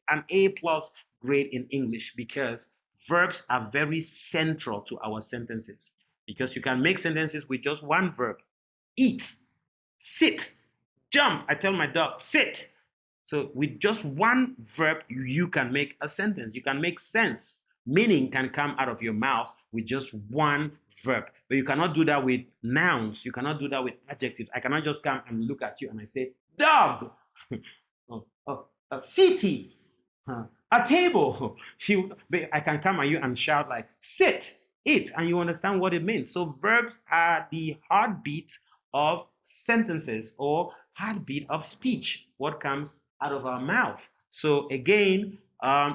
an A plus grade in English because verbs are very central to our sentences. Because you can make sentences with just one verb. Eat, sit, jump. I tell my dog, sit. So with just one verb, you can make a sentence. You can make sense. Meaning can come out of your mouth with just one verb. But you cannot do that with nouns. You cannot do that with adjectives. I cannot just come and look at you and I say, dog, a city, a table. I can come at you and shout like, sit, eat, and you understand what it means. So verbs are the heartbeat of sentences or heartbeat of speech. What comes out of our mouth. So again,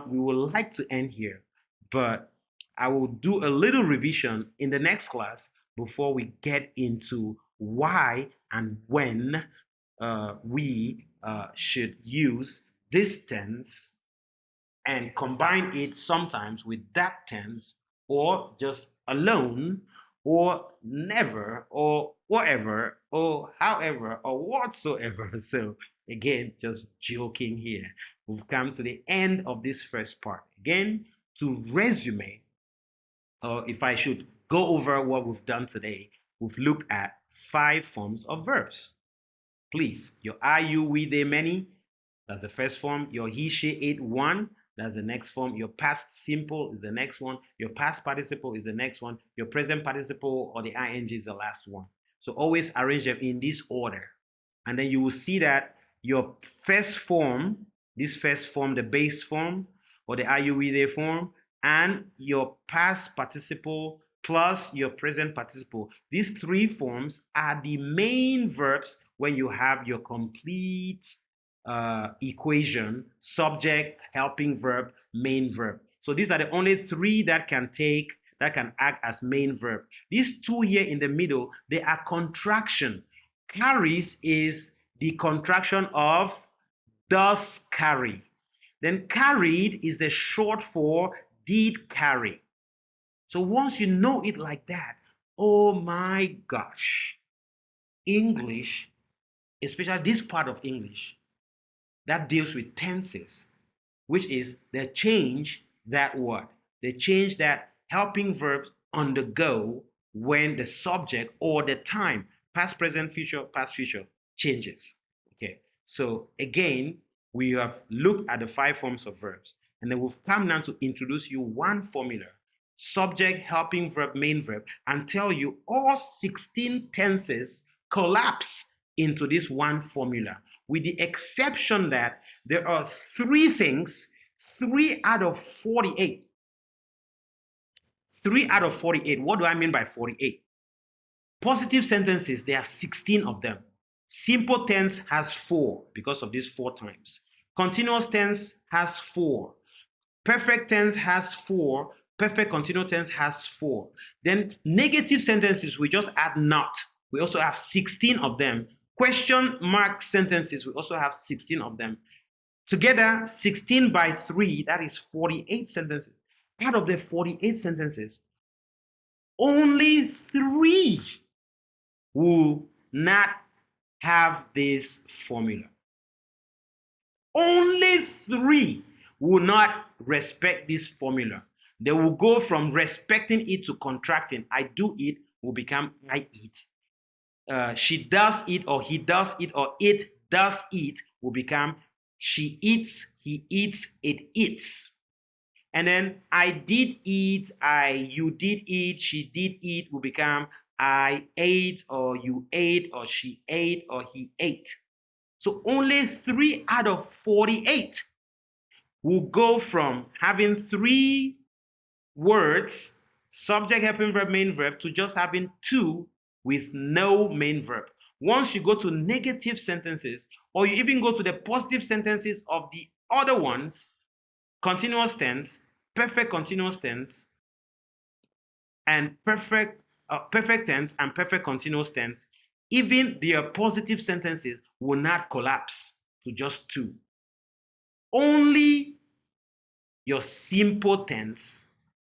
we would like to end here, but I will do a little revision in the next class before we get into why and when we should use this tense and combine it sometimes with that tense or just alone or never or whatever or however or whatsoever. So again, just joking here. We've come to the end of this first part. Again, to resume, or if I should go over what we've done today, we've looked at 5 forms of verbs. Please, your are, you, we, they, many, that's the first form. Your he, she, it, one, that's the next form. Your past simple is the next one. Your past participle is the next one. Your present participle or the ing is the last one. So always arrange them in this order. And then you will see that your first form, this first form, the base form, or the are, you, we, they form, and your past participle plus your present participle. These 3 forms are the main verbs when you have your complete equation: subject, helping verb, main verb. So these are the only 3 that can act as main verb. These 2 here in the middle, they are contraction. Carries is the contraction of does carry. Then carried is the short for did carry. So once you know it like that, oh my gosh, English, especially this part of English that deals with tenses, which is the change that what? The change that helping verbs undergo when the subject or the time, past, present, future, past, future, changes. Okay, so again, we have looked at the 5 forms of verbs, and then we've come now to introduce you one formula: subject, helping verb, main verb, and tell you all 16 tenses collapse into this one formula, with the exception that there are 3 things, 3 out of 48. 3 out of 48. What do I mean by 48? Positive sentences, there are 16 of them. Simple tense has 4 because of these 4 times. Continuous tense has 4. Perfect tense has 4. Perfect continuous tense has 4. Then negative sentences, we just add not. We also have 16 of them. Question mark sentences, we also have 16 of them. Together, 16 by 3, that is 48 sentences. Out of the 48 sentences, only 3 will not have this formula. Only 3 will not respect this formula. They will go from respecting it to contracting. I do it will become I eat. She does it, or he does it, or it does eat will become she eats, he eats, it eats. And then I did eat, you did eat, she did eat will become I ate, or you ate, or she ate, or he ate. So only 3 out of 48 will go from having 3 words, subject, helping verb, main verb, to just having 2 with no main verb. Once you go to negative sentences, or you even go to the positive sentences of the other ones, continuous tense, perfect continuous tense, and perfect tense and perfect continuous tense, even their positive sentences will not collapse to just 2. Only your simple tense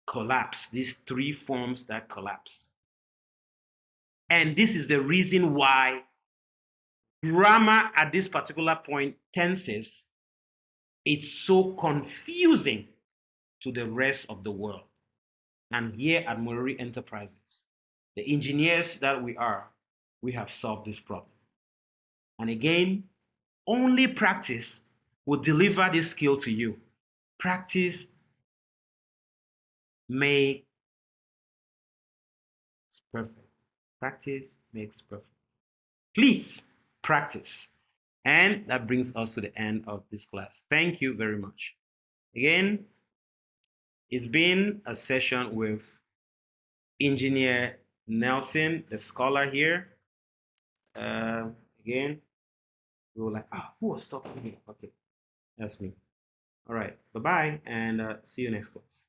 collapse, these 3 forms that collapse. And this is the reason why grammar at this particular point, tenses, it's so confusing to the rest of the world. And here at Morori Enterprises, the engineers that we are, we have solved this problem. And again, only practice will deliver this skill to you. Practice makes perfect. Practice makes perfect. Please practice. And that brings us to the end of this class. Thank you very much. Again, it's been a session with Engineer Nelson, the scholar here. Again, we were like, who was talking here? Okay, that's me. All right, bye-bye, and see you next class.